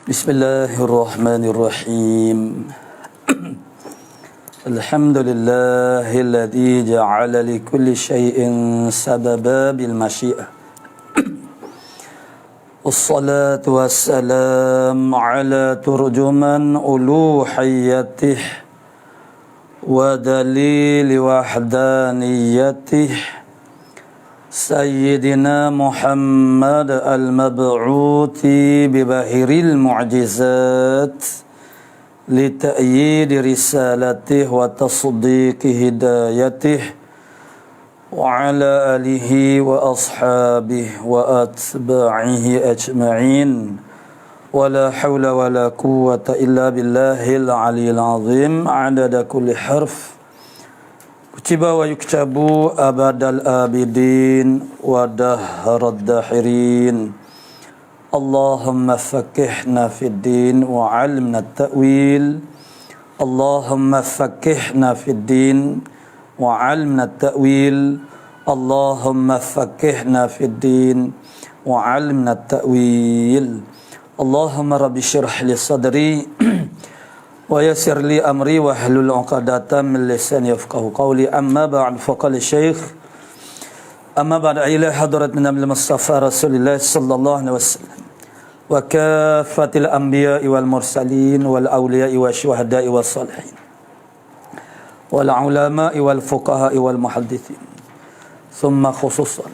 Bismillahirrahmanirrahim. Alhamdulillahilladzi ja'ala likulli syai'in sababa bil masyi'ah. Wassalatu wassalam ala turjuman uluhiyyatih wa dalil wahdaniyatih Sayyidina Muhammad al-mab'uthi bibahiril mu'jizat lita'yid risalatih wa tasdiq hidayatih wa ala alihi wa ashabihi wa atba'ihi ajma'in wa la hawla wa la quwwata illa billahil aliyyil azim adada kulli harf kutiba wa yuktabu abadal abidin wa dahrad dahirin. Allahumma faqihna fid din wa 'allimna at-ta'wil. Allahumma faqihna fid din wa 'allimna at-ta'wil. Allahumma faqihna fid din wa 'allimna at-ta'wil. Allahumma rabbi shrah li sadri wa yassir li amri wa hlul 'uqdatam min lisani yafqahu qawli. Amma ba'd, faqala syekh amma ba'd ila hadrat min nabil mustafa rasulillah sallallahu alaihi wasallam wa kafatil anbiya'i wal mursalin wal awliya'i wasyuhada'i was salihin wal ulama'i wal fuqaha'i wal muhaddithin thumma khususan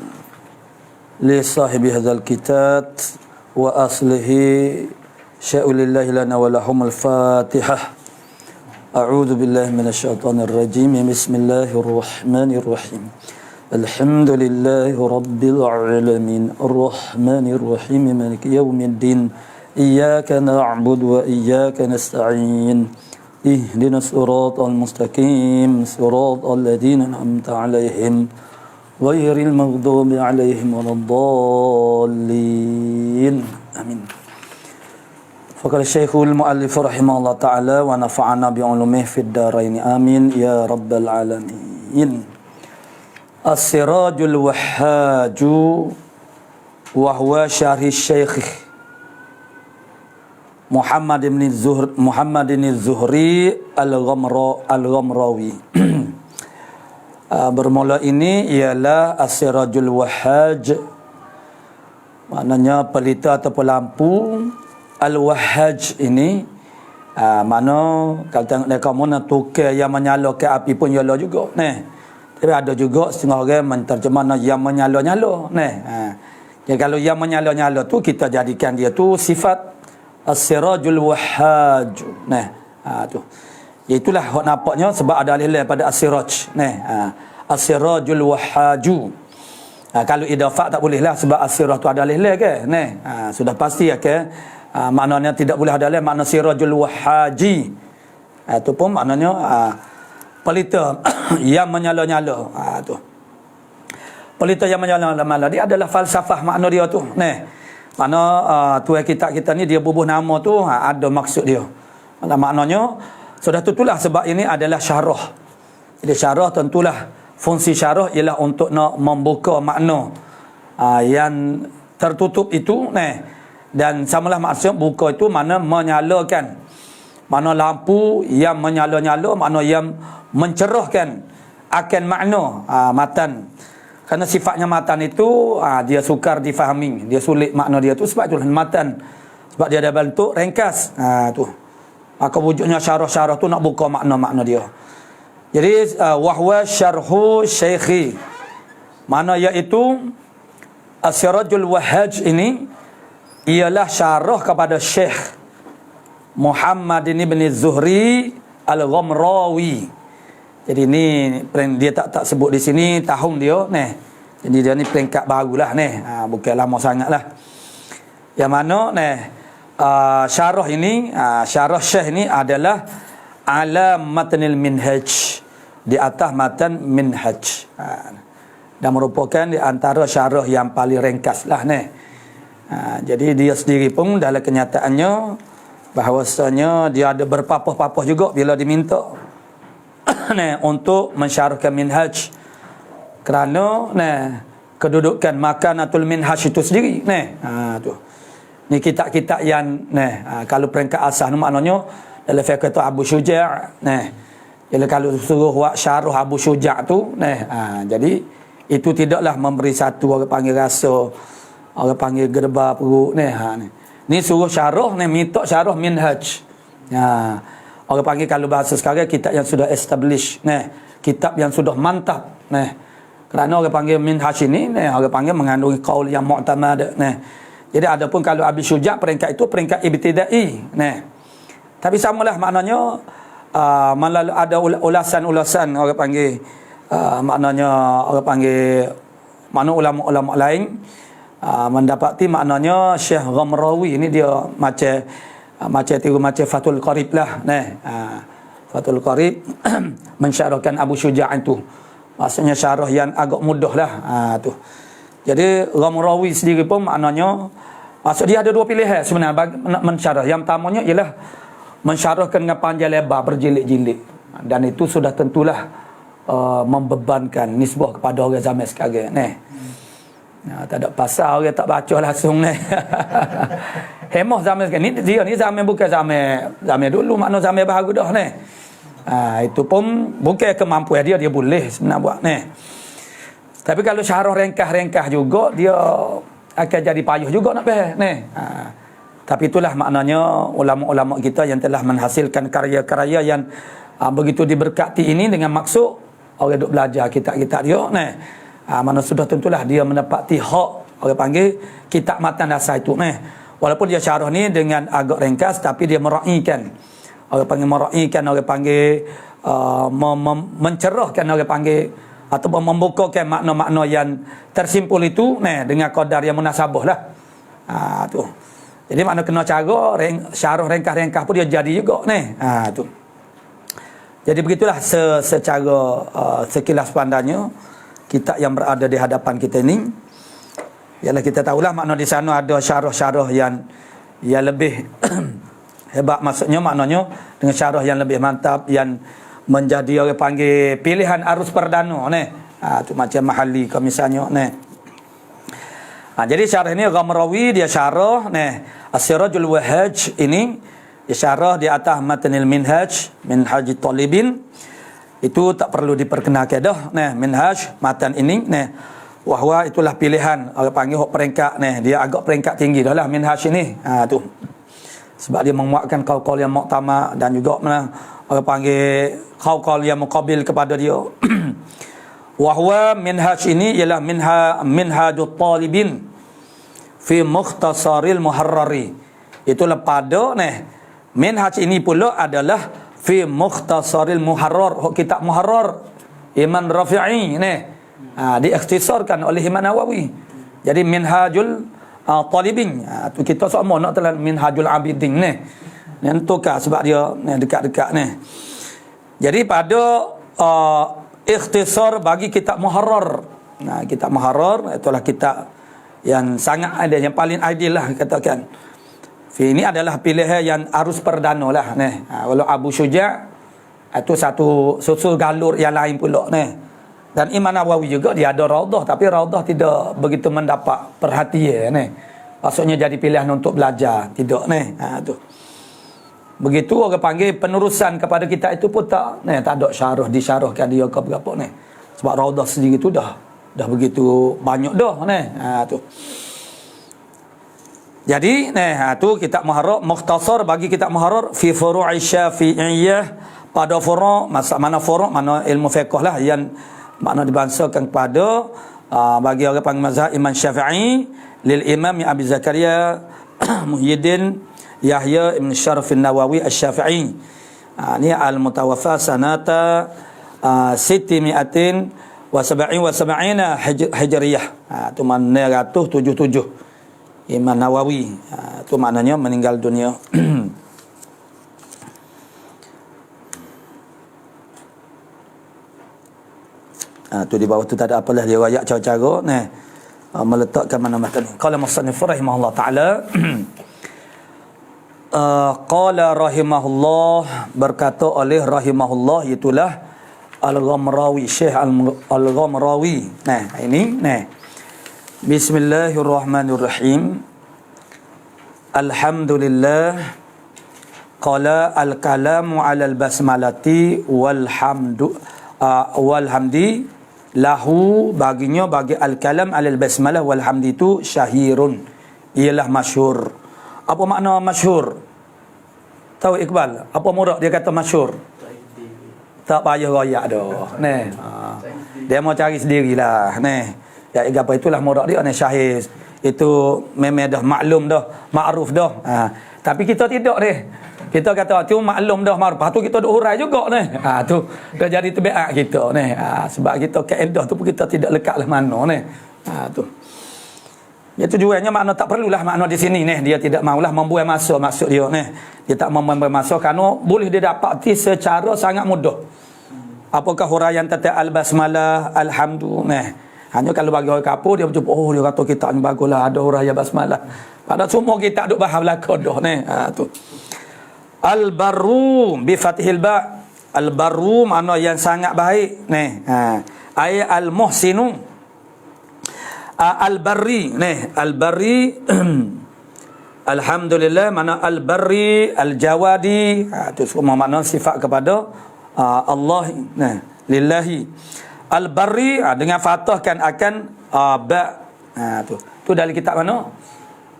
li sahibi hadzal kitab wa aslihi sya'ulillahi lana wa lahumul fatihah. A'udzu billahi minasyaitonir rajim. Bismillahirrahmanirrahim. Alhamdulillahi rabbil alamin arrahmanir rahim maliki yaumiddin iyyaka na'budu wa iyyaka nasta'in ihdinas siratal mustaqim siratal ladzina an'amta 'alaihim ghairil maghdubi 'alaihim waladdallin. Amin. Faqala Syekhul Mu'allif rahimahullah ta'ala wa nafa'ana bi'ulumihi fid dharain amin ya rabbal alamin. As-Sirajul Wahhaju wa huwa syarh Syekh Muhammad bin Zuhri Al-Ghamrawi. Bermula ini ialah As-Sirajul Wahhaj, maknanya pelita ataupun lampu. Al-Wahhaj ini mana kalau tengok mereka mana tukar yang menyalakan api pun nyala juga neh. Tapi ada juga setengah orang menterjemah yang menyala-nyala neh. Jadi kalau yang menyala-nyala tu kita jadikan dia tu sifat As-Sirajul Wahhaj neh. Tu. Itulah hak nampaknya sebab ada alih-alih pada As-Siraj neh. As-Sirajul Wahhaju. Kalau idafah tak boleh lah sebab As-Siraj tu ada alih-alih ke neh. Sudah pasti ya ke. Maknanya tidak boleh ada lain makna Sirajul Wahhaji. Itu pun maknanya pelita yang menyala-nyala. Tu. Pelita yang menyala-nyala dia adalah falsafah makna dia tu. Makna tuan kita ni dia bubuh nama tu ada maksud dia. Maknanya sudah tentulah sebab ini adalah syarah. Jadi syarah tentulah fungsi syarah ialah untuk nak membuka makna yang tertutup itu dan samalah maksud buka itu mana menyalakan, mana lampu yang menyala-nyala, mana yang mencerahkan akan makna matan. Kerana sifatnya matan itu dia sukar difahami, dia sulit makna dia tu sebab itulah matan, sebab dia ada bentuk ringkas. Tu maka wujudnya syarah-syarah tu nak buka makna-makna dia. Jadi wahwa syarhu syekhi, mana iaitu As-Sirajul Wahhaj ini ialah syarah kepada Syekh Muhammad bin Zuhri Al-Ghamrawi. Jadi ni dia tak sebut di sini tahun dia Jadi dia ni peringkat barulah bukan lama sangatlah. Yang mana syarah ini syarah Syekh ini adalah ala matnil minhaj, di atas matan minhaj. Dan merupakan di antara syarah yang paling ringkas lah jadi dia sendiri pun dalam kenyataannya bahawasanya dia ada berpapah-papah juga bila diminta untuk mensyarahkan minhaj. Kerana kedudukan makanatul minhaj itu sendiri tu. Ni kitab-kitab yang kalau peringkat asas ni maknanya dalam fiqh tu Abu Syuja'. Jadi kalau suruh buat syarah Abu Syuja' tu jadi itu tidaklah memberi satu orang panggil rasa, orang panggil gerba perut ni suruh syarah minta syarah minhaj. Orang panggil kalau bahasa sekarang kitab yang sudah established, kitab yang sudah mantap. Kerana orang panggil minhaj ini orang panggil mengandungi qaul yang mu'tamad. Jadi adapun kalau Abi Syuja' peringkat itu peringkat ibtidai. Tapi samalah maknanya malah ada ulasan-ulasan orang panggil maknanya orang panggil mana ulama-ulama lain mendapati maknanya Syekh Ghamrawi ini dia macam Fathul Qarib lah. Fathul Qarib mensyarahkan Abu Syuja' itu. Maksudnya syarah yang agak mudah lah tu. Jadi Ghamrawi sendiri pun maknanya maksud dia ada dua pilihan sebenarnya nak mensyarah. Yang pertamanya ialah mensyarahkan dengan panjang lebar berjilid-jilid. Dan itu sudah tentulah membebankan nisbah kepada orang zaman sekarang tak ada pasal orang tak baca langsung hemah zaman sekarang ni zaman bukan zaman dulu, makna zaman baru dah itu pun bukan kemampuan dia boleh sebenarnya buat tapi kalau syarah ringkas-ringkas juga dia akan jadi payah juga nak faham tapi itulah maknanya ulama-ulama kita yang telah menghasilkan karya-karya yang begitu diberkati ini dengan maksud orang duk belajar kitab-kitab dia mana sudah tentulah dia mendapati hak orang panggil kitab matan dasar itu walaupun dia syarah ni dengan agak ringkas tapi dia meraihkan orang panggil mencerahkan orang panggil atau membukakan makna-makna yang tersimpul itu dengan qadar yang munasabah lah tu. Jadi makna kena cara syarah ringkas-ringkas pun dia jadi juga tu. Jadi begitulah secara sekilas pandangnya kitab yang berada di hadapan kita ini. Ialah kita tahulah makna di sana ada syarah-syarah yang lebih hebat, maksudnya maknanya dengan syarah yang lebih mantap yang menjadi orang panggil pilihan arus perdana tu macam Mahali kalau misalnya jadi syarah ini Ghamrawi dia syarah As-Sirajul Wahhaj ini syarah di atas Matnil Minhaj Talibin. Itu tak perlu diperkenalkan dah Minhaj matan ini wahwa itulah pilihan orang panggil peringkat dia agak peringkat tinggi dah lah Minhaj ini tu sebab dia memuatkan qaul-qaul yang mu'tamad dan juga orang panggil qaul-qaul yang muqabil kepada dia. Wahwa Minhaj ini ialah Minhajut Talibin fi Mukhtasaril Muharrari. Itulah pada Minhaj ini pula adalah fi Mukhtasaril Muharrar, kitab Muharrar Imam Rafi'i diikhtisarkan oleh Imam Nawawi. Jadi Minhajul Talibin tu kita sama nak telan Minhajul Abidin yang tukar sebab dia dekat-dekat Jadi pada ikhtisar bagi kitab Muharrar. Kitab Muharrar itulah kitab yang sangat ada, yang paling ideal lah katakan. Ini adalah pilihan yang arus perdana lah Walau Abu Syuja' itu satu susul galur yang lain pula Dan Imam Nawawi juga dia ada Raudah, tapi Raudah tidak begitu mendapat perhatian Maksudnya jadi pilihan untuk belajar, tidak tu. Begitu orang panggil penerusan kepada kita itu pun tak ada syarah disyarahkan dia ke berapa Sebab Raudah sendiri tu dah begitu banyak dah tu. Jadi tu kitab Muharrar, mukhtasar bagi kitab Muharrar fi furu'i Syafi'iyyah, pada furu' mana ilmu fiqh lah yang makna dibahasakan kepada bagi orang panggil mazhab Imam Syafi'i lil Imam Abi Zakaria Muhyiddin Yahya Ibn Syaraf An-Nawawi Asy-Syafi'i. Ini al-mutawaffa sanata 677 Hijriyah. Itu makna 177 Imam Nawawi. Itu maknanya meninggal dunia. Tu di bawah tu tak ada apalah riwayat cara-cara meletakkan mana-mana ni. Qala musannif rahimahullah taala qala rahimahullah, berkata oleh rahimahullah itulah Al-Ghamrawi, Syekh Al-Ghamrawi. Ini Bismillahirrahmanirrahim. Alhamdulillah qala al-kalamu 'alal basmalati walhamdi lahu, baginya bagi al-kalam 'alal basmalah walhamdi itu syahirun, ialah masyhur. Apa makna masyhur? Tahu Iqbal? Apa murak dia kata masyhur? Tak payah royak dah. Neh. Dia mau cari sendirilah. Neh. Ya apa itulah murak dia ni syahir. Itu memang dah maklum dah, makruf dah. Tapi kita tidak deh. Kita kata tu maklum dah, makruf. Tu kita duk hurai juga ni. Tu dah jadi tabiat kita ni. Sebab kita kaedah tu pun kita tidak lekatlah mana ni. Tu. Ya tujuannya makna tak perlulah makna di sini ni. Dia tidak maulah membuang masa, maksud dia ni. Dia tak membuang masa kerana boleh dia dapati secara sangat mudah. Apakah huraian tentang al-basmalah, alhamdulillah. Hanya kalau bagi orang kapur dia berjumpa, oh dia kata kita ni baguslah ada huraian basmalah. Padahal semua kita duk bahas belaka dah ni. Tu. Al-barru bi fathil ba. Al-barru makna yang sangat baik ni. Ay al-muhsinu. Al-barri ni, al-barri alhamdulillah mana al-barri, al-jawadi, itu semua makna sifat kepada Allah, nah, lillahi. Al-barri dengan fathahkan akan ba. Tu dari kitab mana?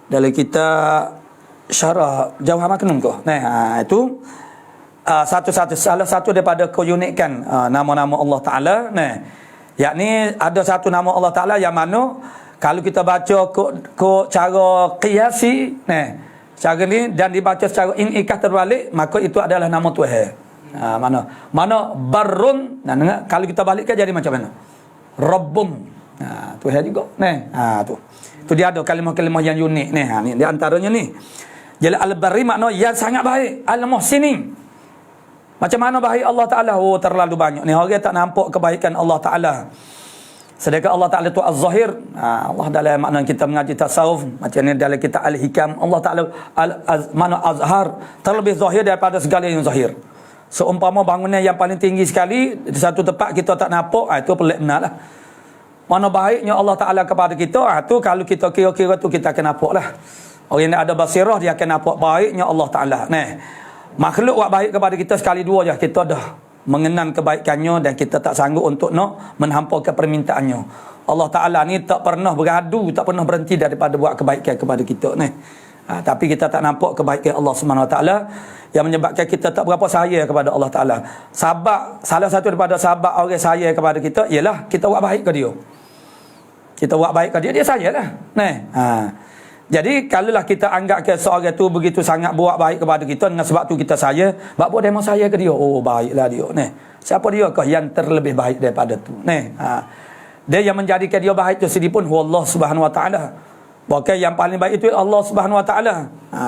Dari kitab Syarah Jawhar Maknun tu. Nah, itu salah satu daripada keunikan nama-nama Allah Taala, nah. Yakni ada satu nama Allah Ta'ala yang mana kalau kita baca ke cara qiyasi, cara ni dan dibaca secara inikah terbalik, maka itu adalah nama Tuhan. Mana barrun, kalau kita balikkan jadi macam mana? Rabbum. Tuhan juga. Tu. Tu dia ada kalimah-kalimah yang unik ni. Ni di antaranya ni. Jadi al-barri makna yang sangat baik, al-muhsinin. Macam mana baik Allah Ta'ala? Oh, terlalu banyak ni. Orang tak nampak kebaikan Allah Ta'ala. Sedangkan Allah Ta'ala itu Az-Zahir. Allah dalam makna kita mengaji tasawuf. Macam ni dalam kita Al-Hikam. Allah Ta'ala mana Azhar. Terlebih zahir daripada segala yang zahir. Seumpama bangunan yang paling tinggi sekali, di satu tempat kita tak nampak, itu pelik benar lah. Mana baiknya Allah Ta'ala kepada kita, tu kalau kita kira-kira tu kita akan nampak lah. Orang yang ada basirah, dia akan nampak baiknya Allah Ta'ala. Makhluk buat baik kepada kita sekali dua je, kita dah mengenal kebaikannya dan kita tak sanggup untuk nak menhampakan permintaannya. Allah Ta'ala ni tak pernah beradu, tak pernah berhenti daripada buat kebaikan kepada kita ni. Tapi kita tak nampak kebaikan Allah Subhanahu Wa Ta'ala yang menyebabkan kita tak berapa sayang kepada Allah Ta'ala. Salah satu daripada sebab orang sayang kepada kita ialah kita buat baik ke dia. Kita buat baik ke dia, dia sayang lah. Jadi kalaulah kita anggap ke seorang tu begitu sangat buat baik kepada kita dengan sebab tu kita sayang, apa dia mau sayang ke dia? Oh, baiklah dia. Siapa dia kah yang terlebih baik daripada tu? Dia yang menjadikan dia baik tu sendiri pun Allah Subhanahu Wa Ta'ala. Bukan yang paling baik itu Allah Subhanahu Wa Ta'ala.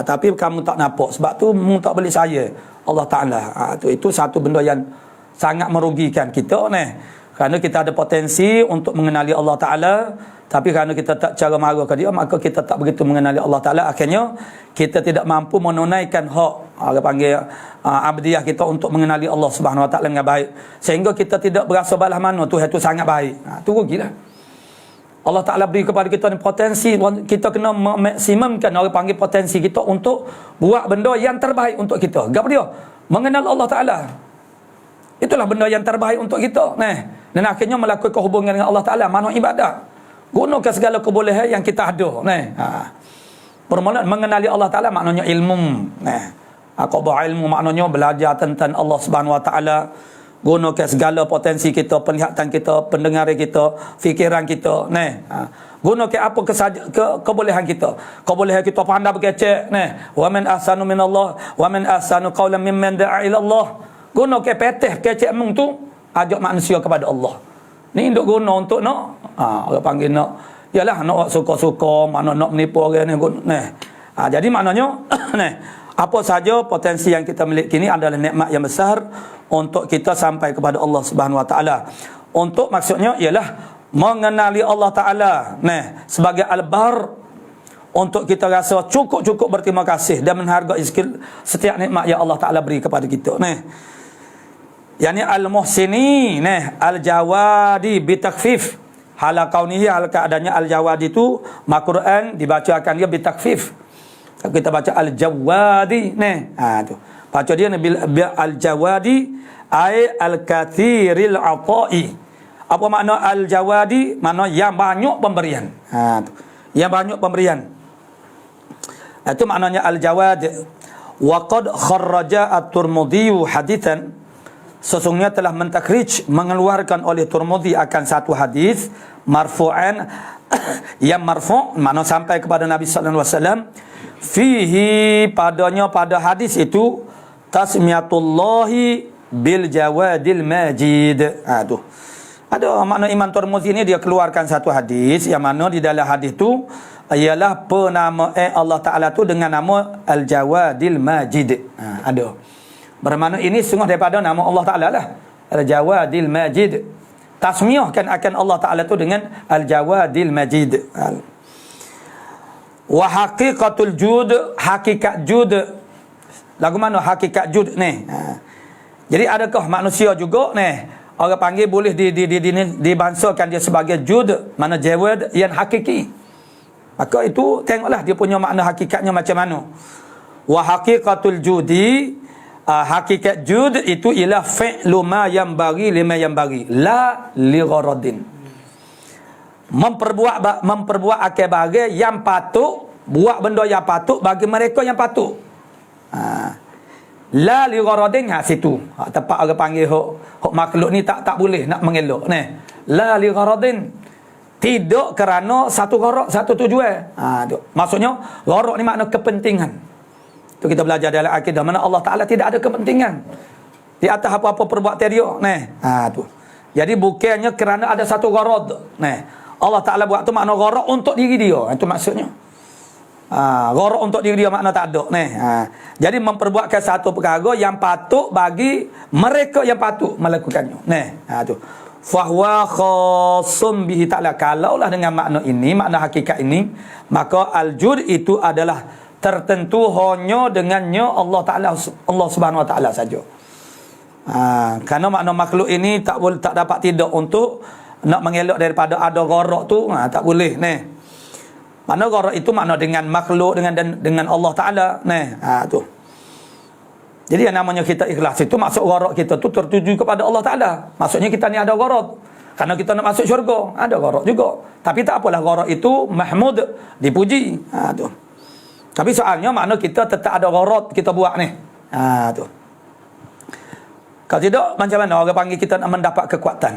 Tapi kamu tak nampak sebab tu kamu tak boleh sayang Allah Ta'ala. Itu satu benda yang sangat merugikan kita kerana kita ada potensi untuk mengenali Allah Ta'ala. Tapi kerana kita tak cara marah ke dia, maka kita tak begitu mengenali Allah Ta'ala. Akhirnya, kita tidak mampu menunaikan hak, orang panggil abdiyah kita untuk mengenali Allah Subhanahu Wa Ta'ala dengan baik. Sehingga kita tidak berasa balas mana Tuhan itu sangat baik. Itu rugilah. Allah Ta'ala beri kepada kita ni potensi, kita kena memaksimumkan orang panggil potensi kita untuk buat benda yang terbaik untuk kita. Apa dia? Mengenal Allah Ta'ala. Itulah benda yang terbaik untuk kita. Dan akhirnya melakukan hubungan dengan Allah Ta'ala, makna ibadat. Gunakan segala kebolehan yang kita ada. Permulaan mengenali Allah Ta'ala maknanya ilmu. Aqabah ilmu maknanya belajar tentang Allah Subhanahu Wa Ta'ala. Gunakan segala potensi kita, penglihatan kita, pendengaran kita, fikiran kita. Gunakan apa kebolehan kita. Kebolehan kita pandai berkecek. Wa man ahsanu minallah, wa man ahsanu qawlan mimman da'a ila Allah. Gunakan petih kecek mung tu, ajak manusia kepada Allah. Ni duk guna untuk nak orang panggil nak yalah nak suka-suka, mana nak menipu orang ni. Jadi maknanya apa saja potensi yang kita miliki ini adalah nikmat yang besar untuk kita sampai kepada Allah Subhanahu Wa Ta'ala. Untuk maksudnya ialah mengenali Allah Ta'ala sebagai al-bar, untuk kita rasa cukup-cukup berterima kasih dan menghargai setiap nikmat yang Allah Ta'ala beri kepada kita. Yani al-muhsini, al-jawadi bitakfif. Hala kaunihi, hal keadaannya al-jawadi itu Al-Quran dibacakan dia bitakfif. Kita baca al-jawadi tu. Baca dia al-jawadi ai al-kathiril ata'i. Apa makna al-jawadi? Makna yang banyak pemberian. Tu. Yang banyak pemberian. Itu maknanya al-jawad. Wa qad kharraja at-Tirmidzi haditsan, sesungguhnya telah mentakhrij, mengeluarkan oleh Tirmidzi akan satu hadis marfu'an yang marfu' makna sampai kepada Nabi sallallahu alaihi wasallam, fihi padanya pada hadis itu tasmiyatullahi bil jawadil majid. Tu. Ada makna Imam Tirmidzi ni dia keluarkan satu hadis yang mana di dalam hadis tu ialah penamaan Allah Ta'ala tu dengan nama Al-Jawadil Majid. Ada. Bermakna ini sungguh daripada nama Allah Ta'ala lah. Al-Jawadil Majid. Tasmiyahkan akan Allah Ta'ala tu dengan Al-Jawadil Majid. Wa haqiqatul jud, hakikat jud. Lagu mana hakikat jud ni? Jadi adakah manusia juga ni? Orang panggil boleh dibangsakan dia sebagai jud, mana jawad yang hakiki. Maka itu tengoklah dia punya makna hakikatnya macam mana. Wa haqiqatul judi, hakikat jud itu ialah fi'lu ma yanbaghi lima yanbaghi la li gharadin. Memperbuat akal bagi yang patut, buat benda yang patut bagi mereka yang patut. La li gharadin situ. Tempat orang panggil hok makhluk ni tak boleh nak mengelak ni. La li gharadin. Tidak kerana satu gharak, satu tujuan. Tu. Maksudnya, gharak ni makna kepentingan. Tu kita belajar dalam akidah. Mana Allah Ta'ala tidak ada kepentingan di atas apa-apa perbuatan dia. Tu. Jadi bukannya kerana ada satu gharad. Allah Ta'ala buat tu makna gharak untuk diri dia. Itu maksudnya. Gharak untuk diri dia makna tak ada. Jadi memperbuatkan satu perkara yang patut bagi mereka yang patut melakukannya. Tu. Fahuwa khasum bihi ta'ala. Kalaulah dengan makna ini, makna hakikat ini, maka al-jud itu adalah tertentu hanya dengannya Allah Ta'ala, Allah Subhanahu Wa Ta'ala saja. Kerana makna makhluk ini tak dapat tidak untuk nak mengelak daripada ada gharak tu, tak boleh. Makna gharak itu makna dengan makhluk, dengan Allah Ta'ala. Tu. Jadi yang namanya kita ikhlas itu maksud gharak kita tu tertuju kepada Allah Ta'ala. Maksudnya kita ni ada gharak. Karena kita nak masuk syurga, ada gharak juga. Tapi tak apalah, gharak itu mahmud, dipuji. Tu. Tapi soalnya makna kita tetap ada gharak kita buat ni. Tu. Kalau tidak, macam mana orang panggil kita nak mendapat kekuatan?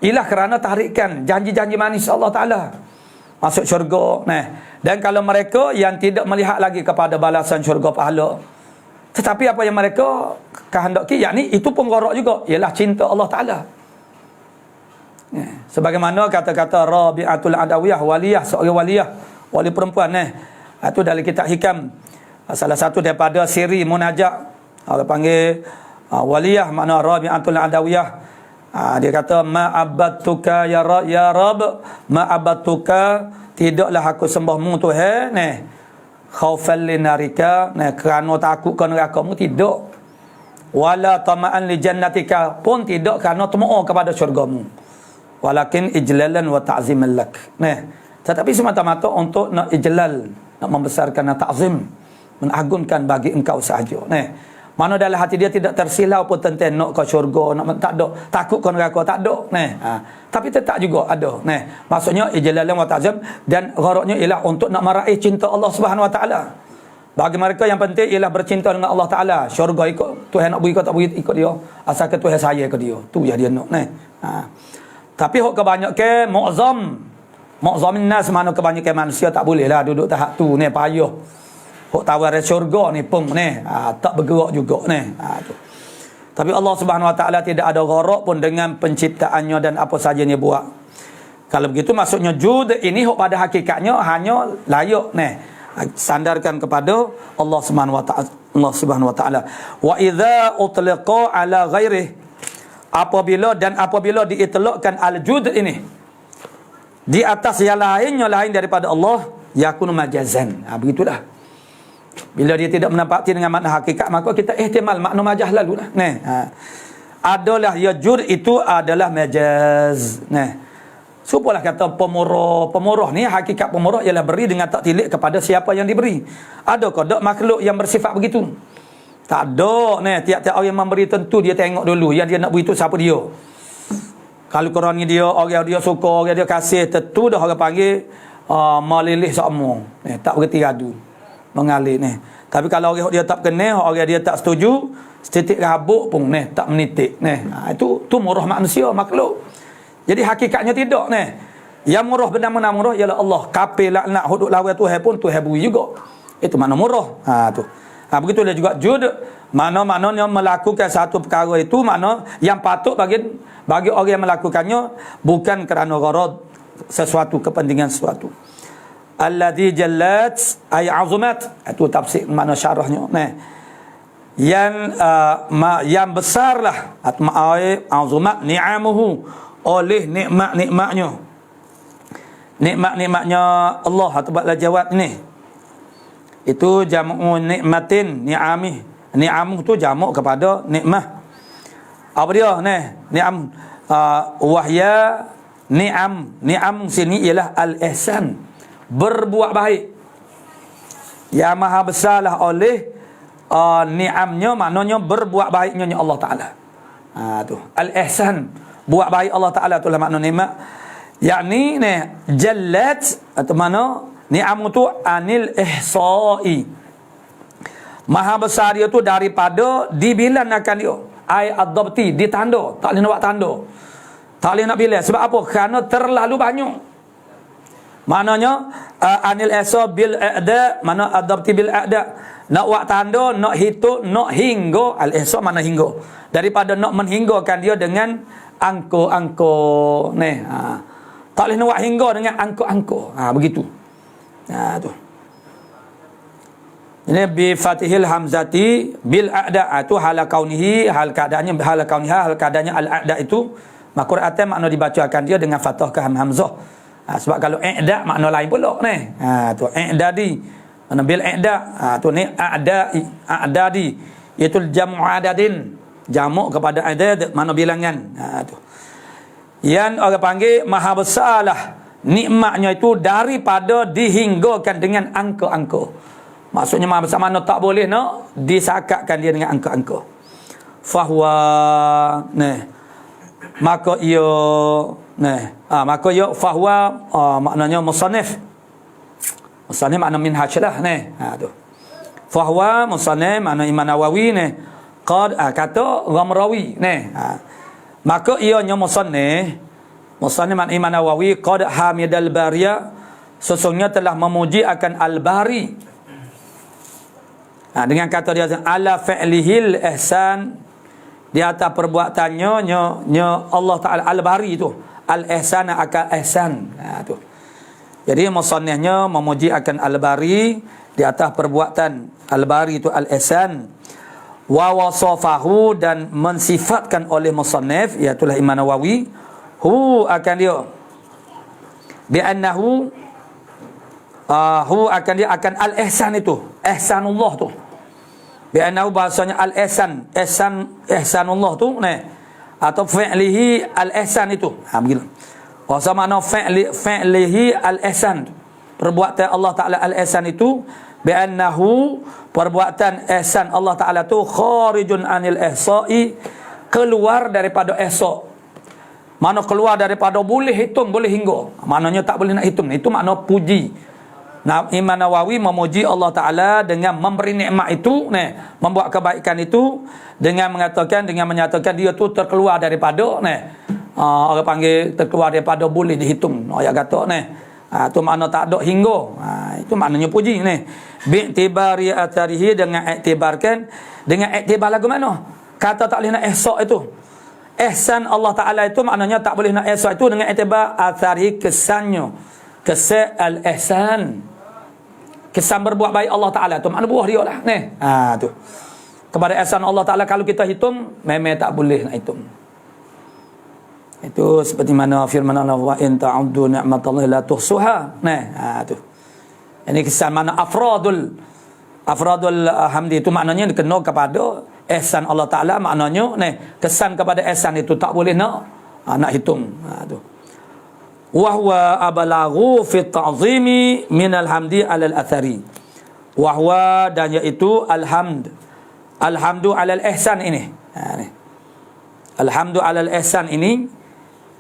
Ialah kerana tarikan janji-janji manis Allah Ta'ala. Masuk syurga. Dan kalau mereka yang tidak melihat lagi kepada balasan syurga pahala, tetapi apa yang mereka kehendaki, yakni itu pun gharak juga, ialah cinta Allah Ta'ala. Sebagaimana kata-kata Rabi'atul Adawiyah, waliyah, seorang waliyah, wali perempuan. Itu dari kitab Hikam, salah satu daripada siri munajat. Orang panggil waliyah, makna Rabi'atul Adawiyah. Dia kata, ma'abadtuka ya Rab, ma'abadtuka, tidaklah aku sembahmu Tuhan, khaufan linarika, kerana takut ke neraka-mu, tidak. Wala tama'an li jannatika, pun tidak kerana tama'a kepada syurga-mu. Walakin ijlalan wa ta'ziman lak. Tetapi semata-mata untuk nak ijlal, nak membesarkan, nak ta'zim, menagungkan bagi engkau sahaja. Mana dalam hati dia tidak tersilau pun tentang nak ke syurga, nak tak ada, takut ke neraka, tak ada. Tapi tetap juga ada. Maksudnya ijlalan wa ta'zim, dan gharaknya ialah untuk nak meraih cinta Allah Subhanahu Wa Ta'ala. Bagi mereka yang penting ialah bercinta dengan Allah Ta'ala. Syurga ikut Tuhan nak bagi, tak bagi ikut dia. Asalkan Tuhan sayang ke dia. Tu yang dia nak. Tapi hok kebanyakan mu'zamin nas, mana kebanyakan manusia tak boleh lah duduk tahap tu payah. Hok tawar syurga ni pun tak bergerak juga tu. Tapi Allah Subhanahu Wa Ta'ala tidak ada gharak pun dengan penciptaannya dan apa saja dia buat. Kalau begitu maksudnya jud ini hok pada hakikatnya hanya layak sandarkan kepada Allah Subhanahu Wa Ta'ala. Allah Subhanahu Wa Ta'ala. Wa idza utliqa ala ghairihi, apabila diitlaqkan al-jud ini di atas yang lainnya lain daripada Allah, yakunu majazan. Begitulah. Bila dia tidak menempati dengan makna hakikat, maka kita ihtimal makna majaz lalu adalah ya jud itu adalah majaz. Supalah kata pemurah ni, hakikat pemurah ialah beri dengan tak tilik kepada siapa yang diberi. Adakah tak makhluk yang bersifat begitu? Tak ada ni. Tiap-tiap orang yang memberi tentu dia tengok dulu yang dia nak beri tu siapa dia. Kalau korang ni dia, orang dia suka, orang dia kasih, tentu dah orang panggil malilih semua. Tak berhenti radu mengalir ni. Tapi kalau orang dia tak kenal, orang dia tak setuju, setitik rabuk pun tak menitik itu murah manusia, makhluk. Jadi hakikatnya tidak ni. Yang murah benar-benar murah ialah Allah. Kafir laknat hudud lawan Tuhan pun Tuhan beri juga. Itu mana murah. Tu. Begitu dia juga jud. Mana-mana yang melakukan satu perkara itu, mana yang patut bagi orang yang melakukannya bukan kerana gharad sesuatu, kepentingan sesuatu. Alladzi jallat ay azumat. Itu tafsir mana syarahnya. Yang besarlah atau azumat ni'amuhu, oleh nikmat-nikmatnya. Nikmat-nikmatnya Allah atau baklah jawab ni. Itu jamu nikmatin, ni'amih. Ni'amuh tu jamu kepada nikmah. Apa dia ni? Ni'am wahya ni'am. Ni'am sini ialah al-ihsan, berbuat baik. Yang maha besarlah oleh ni'amnya, maknanya berbuat baiknya Allah Ta'ala. Tu al-ihsan, buat baik Allah Ta'ala, itulah makna nikmat. Yakni ni jallat atau mana ni'am tu anil ihsa'i, maha besar dia tu daripada dibilangkan dia. Ai ad-dabti, ditanda, tak boleh nak buat tanda, tak boleh nak bilang. Sebab apa? Kerana terlalu banyak. Maknanya anil ihsa bil i'da, mana ad-dabti bil i'da, nak buat tanda, nak hitung, nak hingga. Al-ihsa mana hingga, daripada nak menhinggakan dia dengan angko-angko ni. Tak boleh nak buat hingga dengan angko-angko. Begitu. Tu. Ini bi fatihil hamzati bil a'da, itu hal kaunihi, hal keadaannya, hal kauniha, hal keadaannya al-a'da itu makruh makna dibacakan dia dengan fathah ke hamzah. Sebab kalau i'da makna lain pula ni. Tu i'dadi. Mana bil i'da, tu ni a'dadi, iaitu jam'u adadin, jamak kepada adad, mana bilangan. Tu. Yang orang panggil maha besarlah nikmatnya itu daripada dihinggakan dengan angka-angka. Maksudnya maha besar mana tak boleh nak disakatkan dia dengan angka-angka. Fahuwa maka ia maka ia fahuwa maknanya musannif. Musannif makna minhaj lah tu. Fahuwa musannif makna Imam Nawawi qad kata Ghamrawi maka ianya musannif makna Imam Nawawi qad hamidal bariya, sesungguhnya telah memuji akan al-bari. Dengan kata dia ala fi'lihil ihsan, di atas perbuatannya Allah Ta'ala al-bari itu al-ihsan akan ihsan. Tu. Jadi musannifnya memuji akan al-bari di atas perbuatan al-bari itu al-ihsan. Wa wasafahu, dan mensifatkan oleh musannif, iaitulah Imam Nawawi, hu akan dia bi annahu hu akan dia akan al-ihsan itu, ihsanullah tu. Bi annahu bahasanya al-ihsan, ihsanullah tu atau fi'lihi al-ihsan itu. Begitu. Bahasa makna fi'lihi al-ihsan, perbuatan Allah Ta'ala al-ihsan itu, bi annahu perbuatan ihsan Allah Ta'ala tu kharijun anil ihsa'i, keluar daripada ihsa. Mana keluar daripada boleh hitung, boleh hingga. Maknanya tak boleh nak hitung. Itu makna puji. Imam Nawawi memuji Allah Ta'ala dengan memberi nikmat itu, membuat kebaikan itu, dengan menyatakan dia tu terkeluar daripada orang panggil terkeluar daripada boleh dihitung. Ayat kata tu makna tak ada hingga. Itu maknanya puji bi'tibari atharihi, dengan iktibarkan, dengan iktibar lagu mana? Kata tak boleh nak ihsa itu. Ihsan Allah Ta'ala itu maknanya tak boleh nak ihsa itu dengan iktibar atharihi, kesannya. Kesan al-ihsan, kesan berbuat baik Allah Ta'ala tu makna buah dia lah tu. Kepada ihsan Allah Ta'ala kalau kita hitung memang tak boleh nak hitung. Itu seperti mana firman Allah, wa in ta'uddu ni'matallahi la tuhsuha. Tu. Ini kesan mana afradul hamdi itu maknanya dikena kepada ihsan Allah Ta'ala, maknanya kesan kepada ihsan itu tak boleh nak hitung. Tu. wa huwa abalaghu fi ta'zimi min alhamdi alal athari. Wa huwa, dan iaitu alhamdu alal ihsan ini. Ni. Alhamdu alal ihsan ini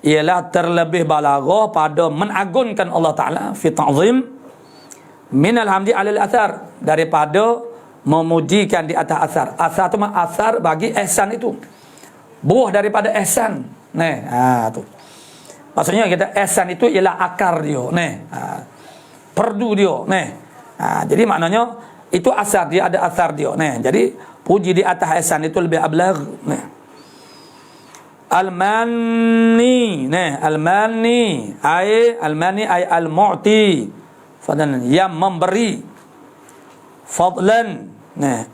ialah terlebih balaghah pada menagunkan Allah Taala fi ta'zim min alhamdi alal athar, daripada memujikan di atas asar. Asar tu asar bagi ihsan itu. Buah daripada ihsan. Tu. Maksudnya kita ihsan itu ialah akar dia. Perdu dia. Jadi maknanya itu asar dia, ada asar dia. Jadi puji di atas ihsan itu lebih ablagh. Al-manni. Al-manni ay al-mu'ti. Fadlan, yang memberi. Fadlan,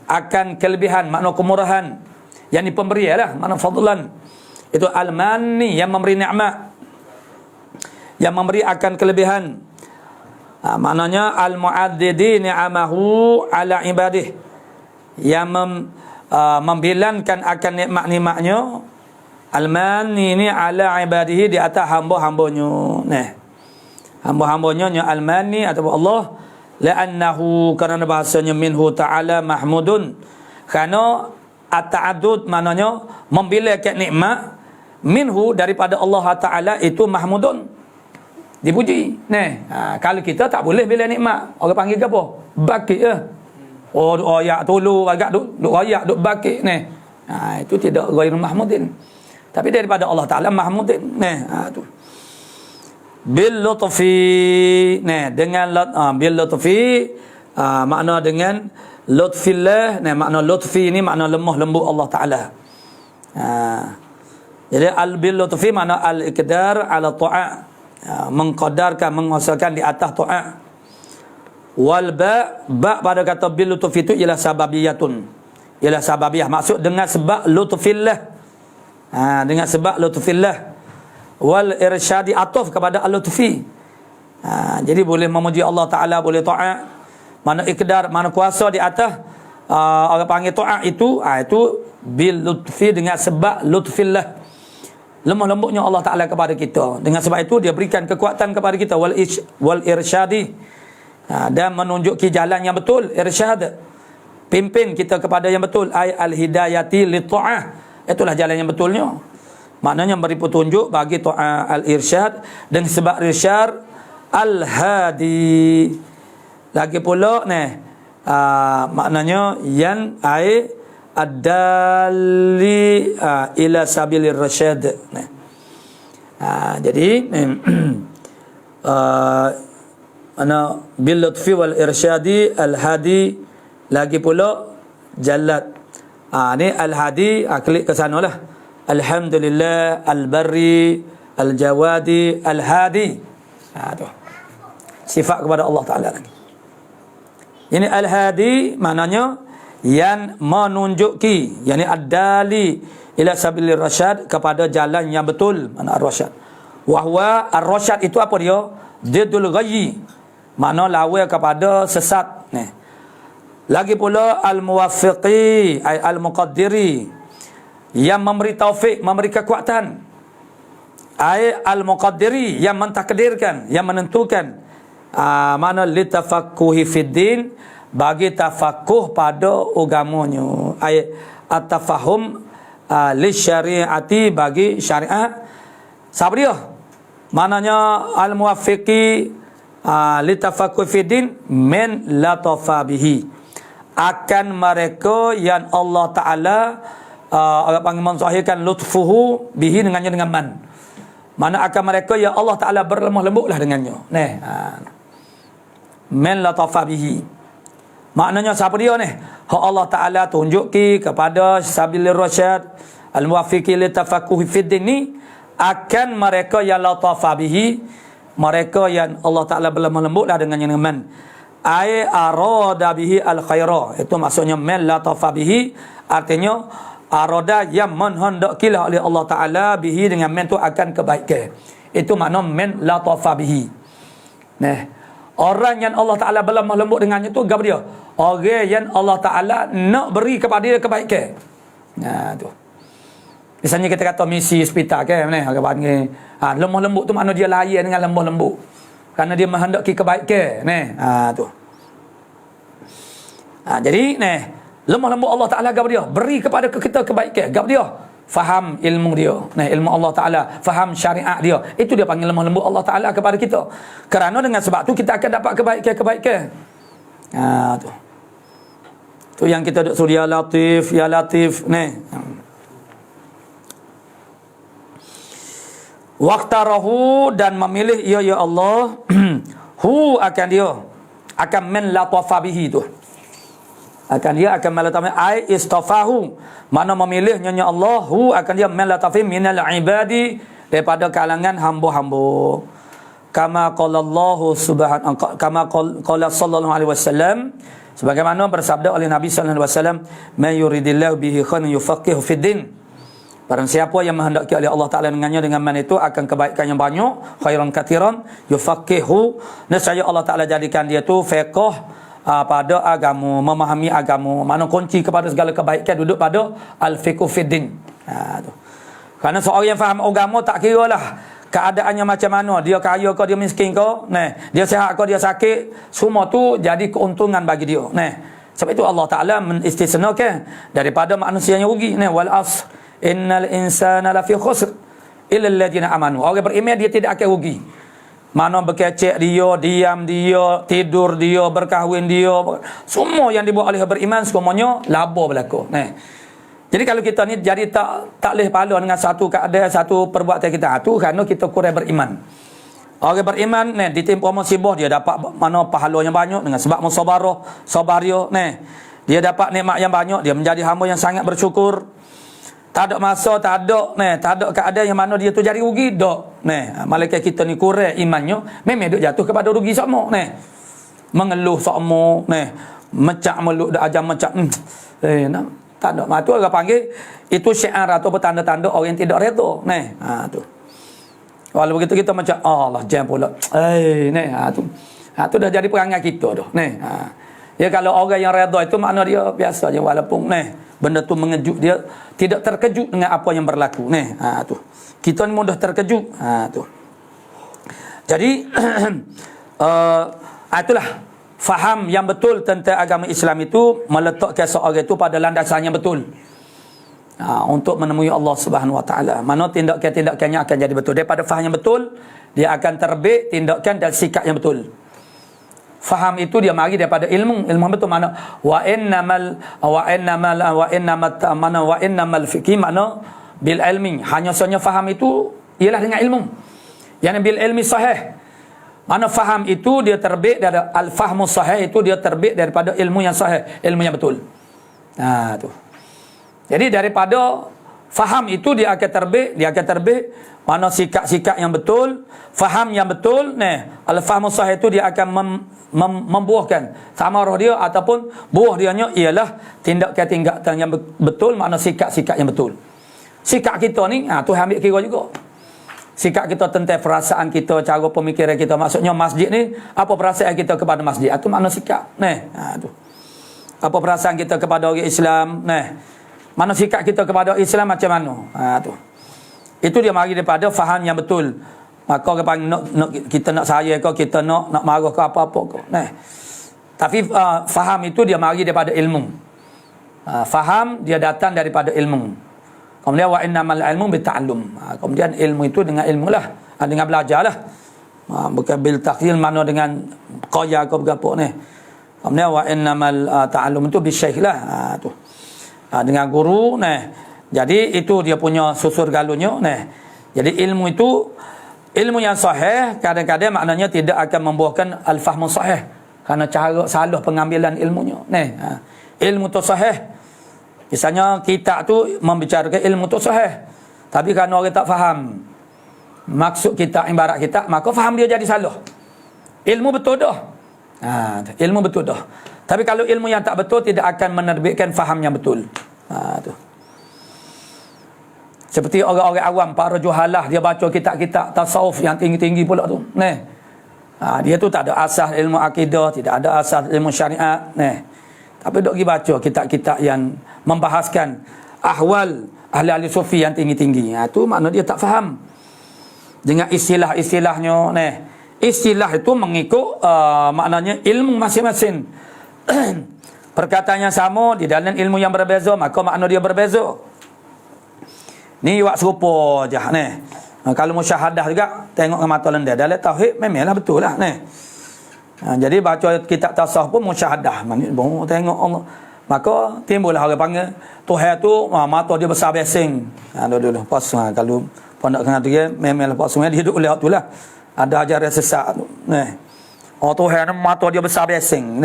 akan kelebihan, makna kemurahan. Yang ni pemberi lah, makna fadlan. Itu al-manni, yang memberi nikmat, yang memberi akan kelebihan. Maknanya al-mu'addidi ni'amahu ala ibadih, yang membilangkan akan nikmat-nikmatnya. Al-manni ni ala ibadihi, di atas hamba-hambanya. Hamba-hambanya al-manni atau Allah. La'annahu, kerana bahasanya minhu ta'ala mahmudun, kerana at-ta'addud maknanya membilangkan nikmat, minhu daripada Allah Ta'ala itu mahmudun, dipuji. Kalau kita tak boleh bila nikmat, orang panggil ke apa? Bakit ya. Royak tulu agak duk royak duk bakit itu tidak ghairu mahmudin. Tapi daripada Allah Ta'ala mahmudin. Tu bil lutfi, dengan bil lutfi, makna dengan lutfillah. Makna lutfi ni makna lemah lembut Allah Taala. Jadi al bil lutfi makna al iqdar ala ta'ah, mengqadarkan, menguasakan di atas ta'ah. Wal ba pada kata bil lutfi itu ialah sababiyatun, ialah sababiyah, maksud dengan sebab lutfillah. Dengan sebab lutfillah. Wal irsyadi, atuf kepada al-lutfi. Jadi boleh memuji Allah Ta'ala, boleh ta'at. Mana iqdar, mana kuasa di atas orang panggil ta'at itu bil lutfi, dengan sebab lutfillah, lemah lembutnya Allah Ta'ala kepada kita. Dengan sebab itu dia berikan kekuatan kepada kita. Wal irsyadi, dan menunjuki jalan yang betul. Irsyad, pimpin kita kepada yang betul. Ay al-hidayati li ta'ah, itulah jalan yang betulnya. Maknanya beri petunjuk bagi al-irsyad, dan sebab irsyad al-hadi. Lagi pula maknanya yang ai ad-dali ila sabilir rasyad. Jadi ana bil lutfi wal irsyadi al-hadi. Lagi pula jallat. Ni al-hadi, klik ke sanalah. Alhamdulillah, al-barri, al-jawadi, al-hadi. Tu sifat kepada Allah Ta'ala lagi. Ini al-hadi maknanya yang menunjuki, yakni ad-dali ila sabilir rasyad, kepada jalan yang betul. Mana ar-rasyad? Wa huwa ar-rasyad itu apa dia? Diddul ghayyi, makna lawan kepada sesat. Lagi pula al-muwaffiqi ay al-muqaddiri, yang memberi taufik, memberi kekuatan. Ay al-muqaddiri, yang mentakdirkan, yang menentukan. Mana litafaqquhi fid din, bagi tafakuh pada agamanya. Ay at-tafahum li syariati, bagi syariat. Siapa dia? Maknanya al-muwaffiqi litafaqquhi fid din min latafa bihi, akan mereka yang Allah Ta'ala orang panggil mensahihkan lutfuhu bihi, dengannya dengan man. Mana akan mereka yang Allah Ta'ala berlemah lembutlah dengannya. Man latafa bihi, maknanya siapa dia ni? Allah Ta'ala tunjuki kepada sabilir rasyad, al-muwaffiqi litafaqquhi fid din ni, akan mereka yang latafa bihi, mereka yang Allah Ta'ala berlemah lembutlah dengannya dengan man. Ai arada bihi al-khaira, itu maksudnya man latafa bihi, artinya arada yang menghendakilah oleh Allah Ta'ala bihi, dengan men tu akan kebaikan. Itu makna men latafa bihi. Orang yang Allah Ta'ala berlemah lembut dengannya tu apa dia? Orang yang Allah Ta'ala nak beri kepada dia kebaikan. Tu. Misalnya kita kata misi hospital ke mana orang panggil lemah lembut tu makna dia layan dengan lemah lembut. Kerana dia menghendaki kebaikan tu. Jadi lemah lembut Allah Taala gap dia beri kepada kita kebaikan, gap dia faham ilmu dia, ilmu Allah Taala, faham syariat dia. Itu dia panggil lemah lembut Allah Taala kepada kita. Kerana dengan sebab tu kita akan dapat kebaikan. Tu. Tu yang kita duk suruh ya latif waqtarahu dan memilih ya Allah hu akan dia akan men latafa bihi tu. Akan dia akan melatafi ai istafahu, mana memilihnya Allah hu akan dia melatafi minal ibadi daripada kalangan hamba-hamba. Kama qala Allah subhanahu kama qala sallallahu alaihi wasallam, sebagaimana bersabda oleh Nabi sallallahu alaihi wasallam, may yuridillahu bihi khairan yufaqihu fid din. Barang siapa yang menghendaki oleh Allah Taala dengannya dengan man itu akan kebaikan yang banyak, khairan katiran yufaqihu, nescaya Allah Taala jadikan dia tu faqih pada agama, memahami agama. Mana kunci kepada segala kebaikan duduk pada al-fiqhu fiddin. Tu. Kerana seorang yang faham agama tak kira lah keadaannya macam mana, dia kaya ke dia miskin ke, dia sihat ke dia sakit, semua tu jadi keuntungan bagi dia. Sebab itu Allah Taala mengistisnakan daripada manusia yang rugi. Wal asr innal insana lafi khusr illa alladhina amanu. Orang beriman dia tidak akan rugi. Mana berkecek dia, diam dia, tidur dia, berkahwin dia, semua yang dibuat oleh beriman semuanya laba berlaku. Jadi kalau kita ni jadi tak leh pala dengan satu keadaan, satu perbuatan kita, tu kerana kita kurang beriman. Orang beriman ditimpa musibah dia dapat mana pahala yang banyak dengan sebab musabarah, sabar dia. Dia dapat nikmat yang banyak, dia menjadi hamba yang sangat bersyukur. Tak ada masa, tak ada keadaan yang mana dia tu jadi rugi, dak. Malaikat kita ni kurang imannya, memang duk jatuh kepada rugi sama. Mengeluh sama, mecak meluk dak ajam mecak. Tak ada. Tu orang panggil itu syiar atau tanda-tanda orang yang tidak redha. Tu. Kalau begitu kita macam Allah jam pula. Tu. Tu dah jadi perangai kita dah. Ya kalau orang yang redha itu makna dia biasa je walaupun benda tu mengejut dia, tidak terkejut dengan apa yang berlaku. Tu. Kita ni mudah terkejut. Tu. Jadi itulah faham yang betul tentang agama Islam itu meletakkan seorang itu pada landasan yang betul. Untuk menemui Allah Subhanahu Wa Taala. Mana tindakan-tindakannya akan jadi betul. Daripada faham yang betul, dia akan terbit tindakan dan sikap yang betul. Faham itu dia mari daripada ilmu betul, mana wa innamal fiqhi, mana bil ilmi, hanya saja faham itu ialah dengan ilmu. Yang bil ilmi sahih, mana faham itu dia terbit dari al-fahmu sahih, itu dia terbit daripada ilmu yang sahih, ilmu yang betul. Tu. Jadi daripada faham itu dia akan terbit mana sikap-sikap yang betul, faham yang betul. Al-fahmu sahih itu dia akan membuahkan samarah dia ataupun buah dianya ialah tindakan-tindakan yang betul, makna sikap-sikap yang betul. Sikap kita ni tu ambil kira juga. Sikap kita tentang perasaan kita, cara pemikiran kita. Maksudnya masjid ni, apa perasaan kita kepada masjid? Itu makna sikap. Tu. Apa perasaan kita kepada orang Islam? Mana sikap kita kepada Islam macam mana? Tu. Itu dia mari daripada faham yang betul. Maka orang kita nak saya ke, kita nak marah ke apa-apa ke. Tapi faham itu dia mari daripada ilmu. Faham dia datang daripada ilmu. Kemudian wa innamal ilmu bita'allum. Kemudian ilmu itu dengan ilmu lah, dengan belajar lah. Bukan bil takhil, mana dengan qaya ke berapa ni. Kemudian wa innamal ta'allum itu bisyekh lah. Tu. Dengan guru. Jadi itu dia punya susur galunya. Jadi ilmu itu, ilmu yang sahih kadang-kadang maknanya tidak akan membuahkan al-fahmu sahih, kerana cara salah pengambilan ilmunya. Ilmu tu sahih, misalnya kitab tu membicarakan ilmu tu sahih, tapi kerana orang tak faham maksud kitab, ibarat kitab, maka faham dia jadi salah. Ilmu betul dah. Ilmu betul dah. Tapi kalau ilmu yang tak betul tidak akan menerbitkan faham yang betul. Tu. Seperti orang-orang awam, para juhalah, dia baca kitab-kitab tasawuf yang tinggi-tinggi pula tu. Dia tu tak ada asas ilmu akidah, tidak ada asas ilmu syariat. Tapi dok pergi baca kitab-kitab yang membahaskan ahwal ahli-ahli sufi yang tinggi-tinggi. Tu makna dia tak faham dengan istilah-istilahnya. Istilah itu mengikut maknanya ilmu masing-masing. Perkataan yang sama di dalam ilmu yang berbeza, maka makna dia berbeza. Ni wak serupa je kalau musyahadah juga tengok dengan mata lendir. Dalam tauhid memanglah betul lah jadi baca kitab tasawuf pun musyahadah. Tengok Allah. Maka timbullah orang panggil Tuhan tu mata dia besar besing. Dulu pas kalau pondok kena dia memanglah pas dia duduk lihat tu lah. Ada ajaran sesat tu. Tuhan mata dia besar besing.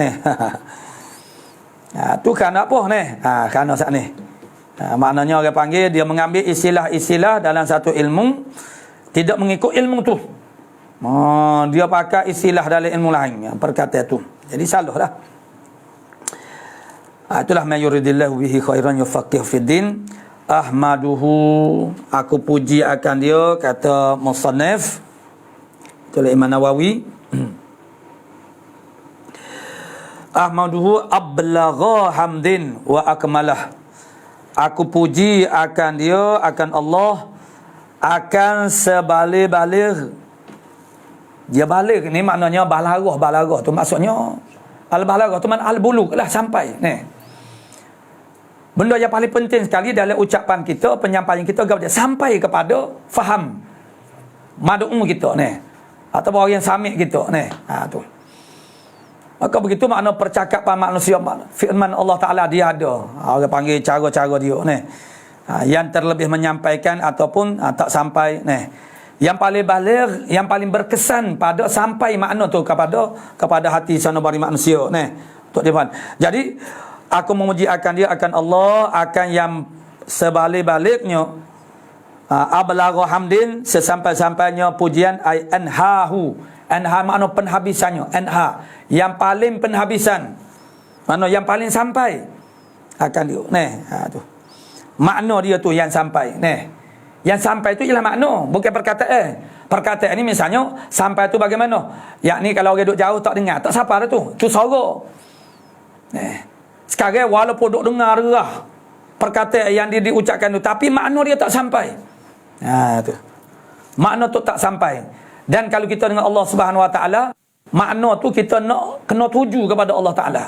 Tu kerana apa kerana saat ni. Maknanya orang panggil dia mengambil istilah-istilah dalam satu ilmu, tidak mengikut ilmu tu. Dia pakai istilah dalam ilmu lain, perkataan tu. Jadi salah lah. Itulah may yuridillahu bihi khairan yufaqqih fid din. Ahmaduhu, aku puji akan dia, kata musannif. Itulah Imam Nawawi. Ahmaduhu ablagha hamdin wa akmalah. Aku puji akan dia, akan Allah, akan sebalik-balik. Dia balik ni maknanya balarah. Balarah tu maksudnya al-balarah tu makna al-bulugh lah, sampai. Benda yang paling penting sekali dalam ucapan kita, penyampaian kita kepada sampai kepada faham mad'u kita atau orang yang sami kita tu. Maka begitu makna percakapan manusia, firman Allah Ta'ala dia ada. Orang panggil cara-cara dia yang terlebih menyampaikan ataupun tak sampai. Yang paling baligh, yang paling berkesan pada sampai makna tu kepada hati sanubari manusia. Untuk dia faham. Jadi aku memuji akan dia, akan Allah, akan yang sebalik-baliknya. Ablagha hamdin, sesampai-sampainya pujian, ay anhahu. Anha makna penhabisannya. Anha yang paling penhabisan, makna yang paling sampai akan dia. Tu makna dia tu yang sampai. Yang sampai tu ialah makna, bukan perkataan. Perkataan ni misalnya sampai tu bagaimana? Yakni kalau orang duduk jauh tak dengar, tak siapa dah tu. Tu suara. Sekarang walaupun duduk dengar lah perkataan yang dia diucapkan tu, tapi makna dia tak sampai. Tu makna tu tak sampai. Dan kalau kita dengan Allah Subhanahu Wa Taala, makna tu kita nak kena tuju kepada Allah Taala.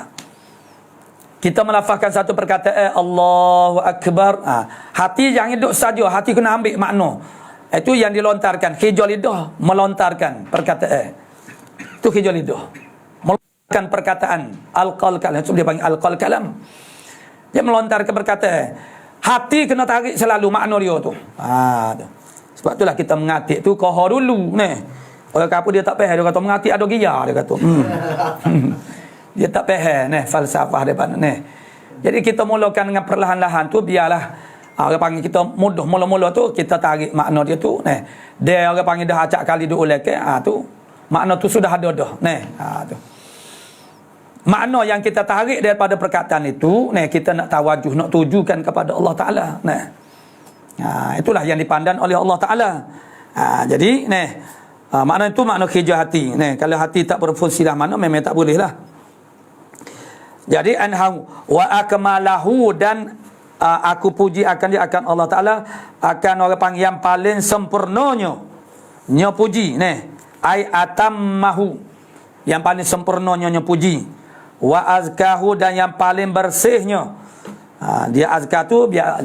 Kita melafazkan satu perkataan Allahu Akbar, hati jangan duduk saja, hati kena ambil makna. Itu yang dilontarkan, hijau lidah melontarkan perkataan. Itu hijau lidah melontarkan perkataan, al-qaul kalam. Itu dia panggil al-qaul kalam. Dia melontarkan perkataan. Hati kena tarik selalu makna dia tu. Tu. Sebab itulah kita mengatik tu kohor dulu Orang kapur dia tak faham, dia kata mengatik ada gia, dia kata. Dia tak faham falsafah daripada Jadi kita mulakan dengan perlahan-lahan tu, biarlah orang panggil kita mudah mula-mula tu kita tarik makna dia tu Dia orang panggil dah acak kali duk ulek tu makna tu sudah ada dah tu. Makna yang kita tarik daripada perkataan itu kita nak tawajuh, nak tujukan kepada Allah Taala. Itulah yang dipandang oleh Allah Ta'ala. Jadi makna itu makna hijau hati. Kalau hati tak berfungsi lah makna, memang tak boleh lah. Jadi anhahu wa akmalahu, dan aku puji akan dia, akan Allah Ta'ala, akan orang panggil yang paling sempurnanya puji. Ai atammahu, yang paling sempurnanya puji. Wa azkahu, dan yang paling bersihnya. Dia azkah tu dia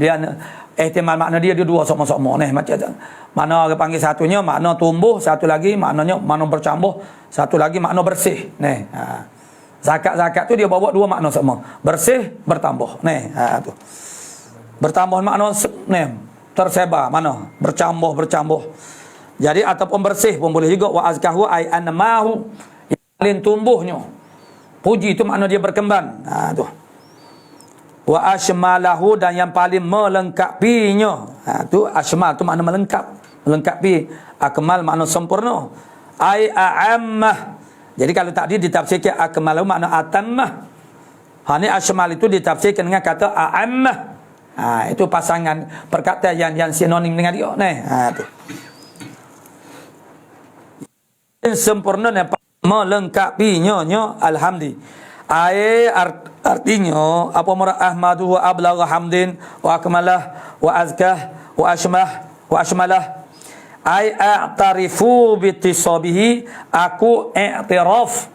ihtimal makna dia dua sama-sama macam tu. Mana orang panggil satunya makna tumbuh, satu lagi maknanya makna bercambuh, satu lagi makna bersih. Zakat tu dia bawa dua makna sama, bersih, bertambah. Tu. Bertambah makna tersebar, mana bercambuh. Jadi ataupun bersih pun boleh juga. Wa azkahu ay anmahu, yang paling tumbuhnya. Puji itu makna dia berkembang. Tu. Wa ashmalahu, dan yang paling melengkapinya. Tu ashmal tu makna melengkapi. Akmal makna sempurna. Ai a'ammah. Jadi kalau tadi ditafsirkan akmalahu makna atammah. Ni ashmal itu ditafsirkan dengan kata a'ammah. Itu pasangan perkataan yang sinonim dengan dia. Tu. Sempurna melengkapinya alhamdulillah. Artinya apa murad ahmadu wa ablagha hamdin wa akmalah wa azkah wa ashmalah ai a'tarifu bitisabihi, aku i'tiraf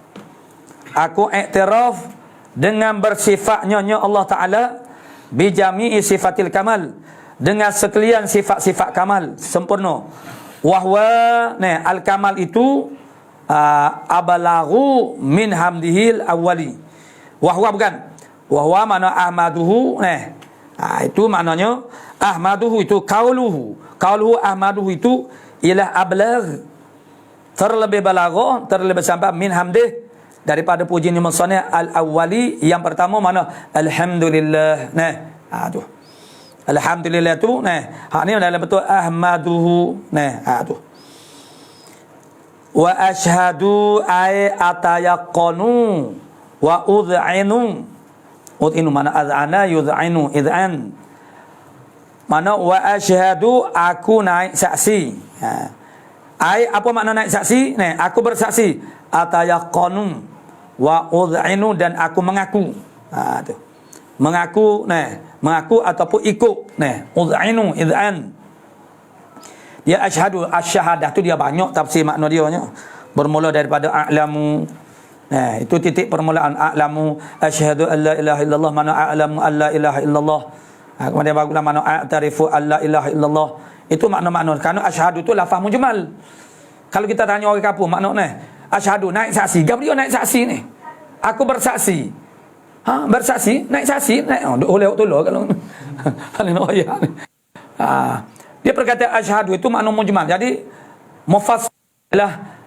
dengan bersifatnya Allah Taala bi jami'i sifatil kamal, dengan sekalian sifat-sifat kamal sempurna. Wahwa al kamal itu abalaghu min hamdihil awwali. Wahwa bukan. Wahwa mana ahmaduhu. Itu maknanya ahmaduhu itu qauluhu. Qauluhu ahmaduhu itu ialah ablagh, terlebih balaghah, terlebih sampai min hamdih, daripada pujian musannif al-awwali. Yang pertama mana alhamdulillah. Tu alhamdulillah tu hak ni dalam betul ahmaduhu. Tu wa ashhadu ay atayaqanu wa ud'inu. Ud'inu mana az'ana yud'inu id'an. Mana wa ashhadu, aku naik saksi. Ai apa makna naik saksi? Aku bersaksi. Atayaqanu wa ud'inu, dan aku mengaku. Tu mengaku, mengaku ataupun ikut. Ud'inu id'an. Dia asyhadu, asyahadah tu dia banyak tafsir makna dia nya. Bermula daripada a'lamu. Itu titik permulaan a'lamu, asyhadu an la ilaha illallah, mana a'lamu an la ilaha illallah. Kemudian barulah mana a'tarifu an la ilaha illallah. Itu makna-makna. Kerana asyhadu tu lafaz mujmal. Kalau kita tanya orang kampung makna asyhadu naik saksi. Gap dia naik saksi ni. Aku bersaksi. Bersaksi, naik saksi, naik. Oleh waktu lo kalau dia perkataan asyhadu itu makna mujmal. Jadi mufassal adalah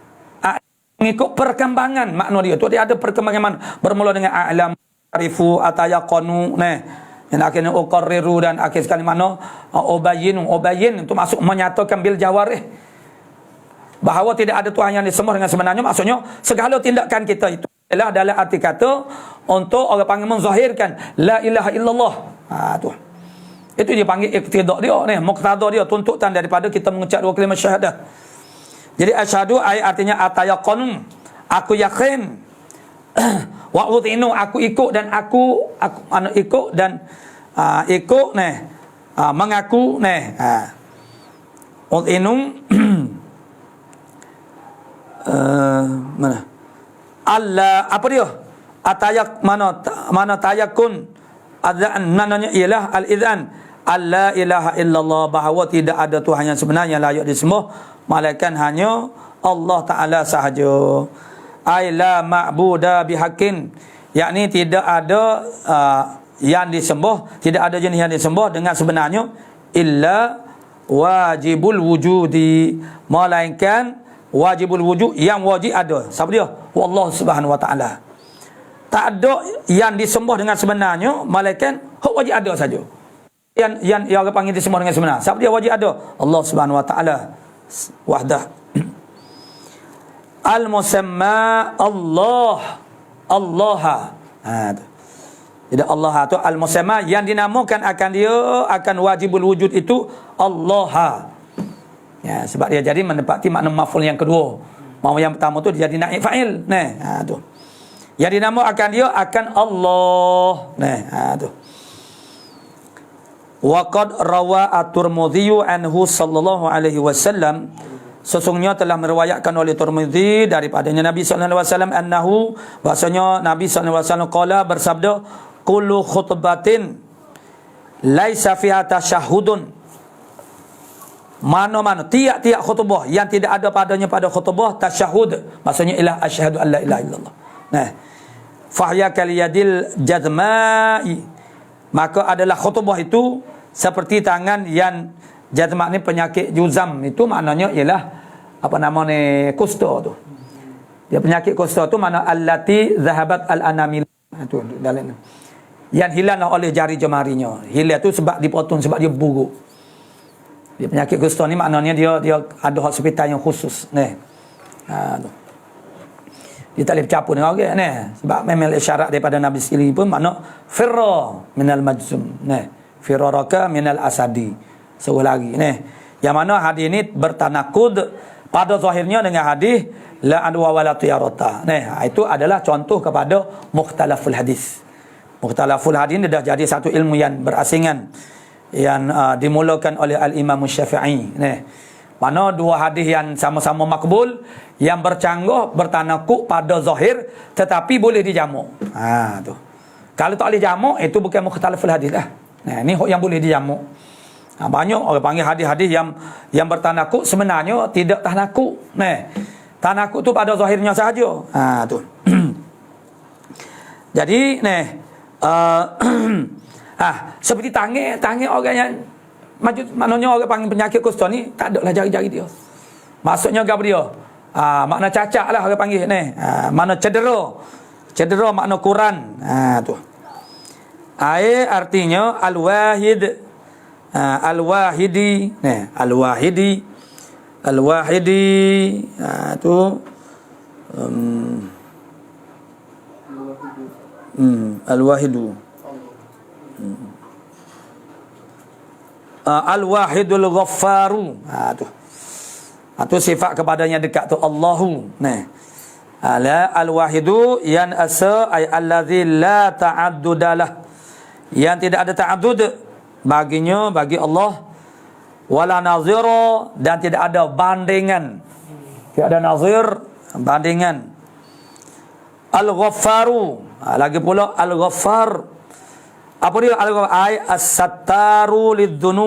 mengikut perkembangan makna dia. Tu dia ada perkembangan bermula dengan a'lam, arifu, atayaqanu, dan akhirnya uqarriru, dan akhir sekali mana ubayyin itu masuk menyatakan bil jawarih bahawa tidak ada Tuhan yang disembah dengan sebenarnya. Maksudnya segala tindakan kita itu adalah dalam arti kata untuk orang panggil menzahirkan la ilaha illallah. Tu itu dia panggil iqtidak dia, muqtada dia, tuntutan daripada kita mengucap dua kalimah syahadah. Jadi asyhadu ay artinya atayaqanu, aku yakin. Wa udhinu, aku ikut, dan aku ikut dan ikut mengaku udhinu mana Allah apa dia atayak mana tayakun adzan, maknanya ialah al-idzan alla ilaha illallah, bahawa tidak ada Tuhan yang sebenarnya layak disembah malaikat hanya Allah Taala sahaja. Ai la ma'buda bihaqqin, yakni tidak ada yang disembah, tidak ada jenis yang disembah dengan sebenarnya illa wajibul wujudi, melainkan wajibul wujud yang wajib ada. Siapa dia? Allah Subhanahu wa taala. Tak ada yang disembah dengan sebenarnya malaikat hak wajib ada saja. Yang orang panggil disembah dengan sebenar, siapa dia wajib ada? Allah Subhanahu wa taala wahdah. Al-musamma Allah. Jadi Allah tu al-musamma, yang dinamakan akan dia, akan wajibul wujud itu Allah. Ya, sebab dia jadi menepati makna maf'ul yang kedua. Mau yang pertama tu dia jadi naib fa'il. Tu. Yang dinamakan akan dia akan Allah. Tu. Wa qad rawa at-Tirmidzi anhu sallallahu alaihi wasallam, sesungguhnya telah meriwayatkan oleh Tirmidzi daripadanya Nabi sallallahu alaihi wasallam annahu, bahasanya Nabi sallallahu alaihi wasallam qala, bersabda, kullu khutbatin laisa fiha tasyahhudun, mana-mana tiap-tiap khutbah yang tidak ada padanya pada khutbah tasyahud, maksudnya ialah asyhadu an la ilaha illallah. Fahya kaliyadil jadma'i, maka adalah khutbah itu seperti tangan yang jadma' ni penyakit juzam, itu maknanya ialah apa nama ni, kusta tu. Dia penyakit kusta tu mana allati zahabat al-anamil, itu dalam yang hilang oleh jari jemarinya. Hilang tu sebab dipotong, sebab dia buruk. Dia penyakit kusta ni maknanya dia ada hospital yang khusus tu. Dia tak boleh bercampur dengan orang sebab memang isyarat daripada Nabi sekali pun makna firra minal majzum, firaraka minal asadi, seorang lagi yang mana hadis ini bertanakud pada zahirnya dengan hadis la adwa wala tiyarata. Itu adalah contoh kepada mukhtalaful hadis. Mukhtalaful hadis ni dah jadi satu ilmu yang berasingan yang dimulakan oleh Al-Imam Syafi'i. Mana dua hadis yang sama-sama makbul, yang bercanggah bertanakuk pada zahir tetapi boleh dijamu. Tu. Kalau tak boleh jamu, itu bukan mukhtalaful hadis lah. Ni yang boleh dijamu. Banyak orang panggil hadis-hadis yang bertanakuk sebenarnya tidak tanakuk. Tanakuk tu pada zahirnya sahaja. Tu. Jadi seperti tangan orang yang maknanya orang panggil penyakit kusta ni tak ada lah jari-jari dia. Maksudnya apa dia? Makna cacat lah orang panggil ni. Makna cedera makna kurang. Tu. Artinya al-wahid, al-wahidi, al-wahidi tu al-wahidu. Al-wahidul ghaffaru. Tu sifat kepadanya dekat tu Allahu. Al-wahidu yan asa ay allazi la ta'addudalah. Yang tidak ada ta'addud baginya, bagi Allah. Wala nazira, dan tidak ada bandingan. Tidak ada nazir, bandingan. Al-ghaffaru, lagi pula al-ghaffar. Apa dia al-ghaffar? Ay as-sattaru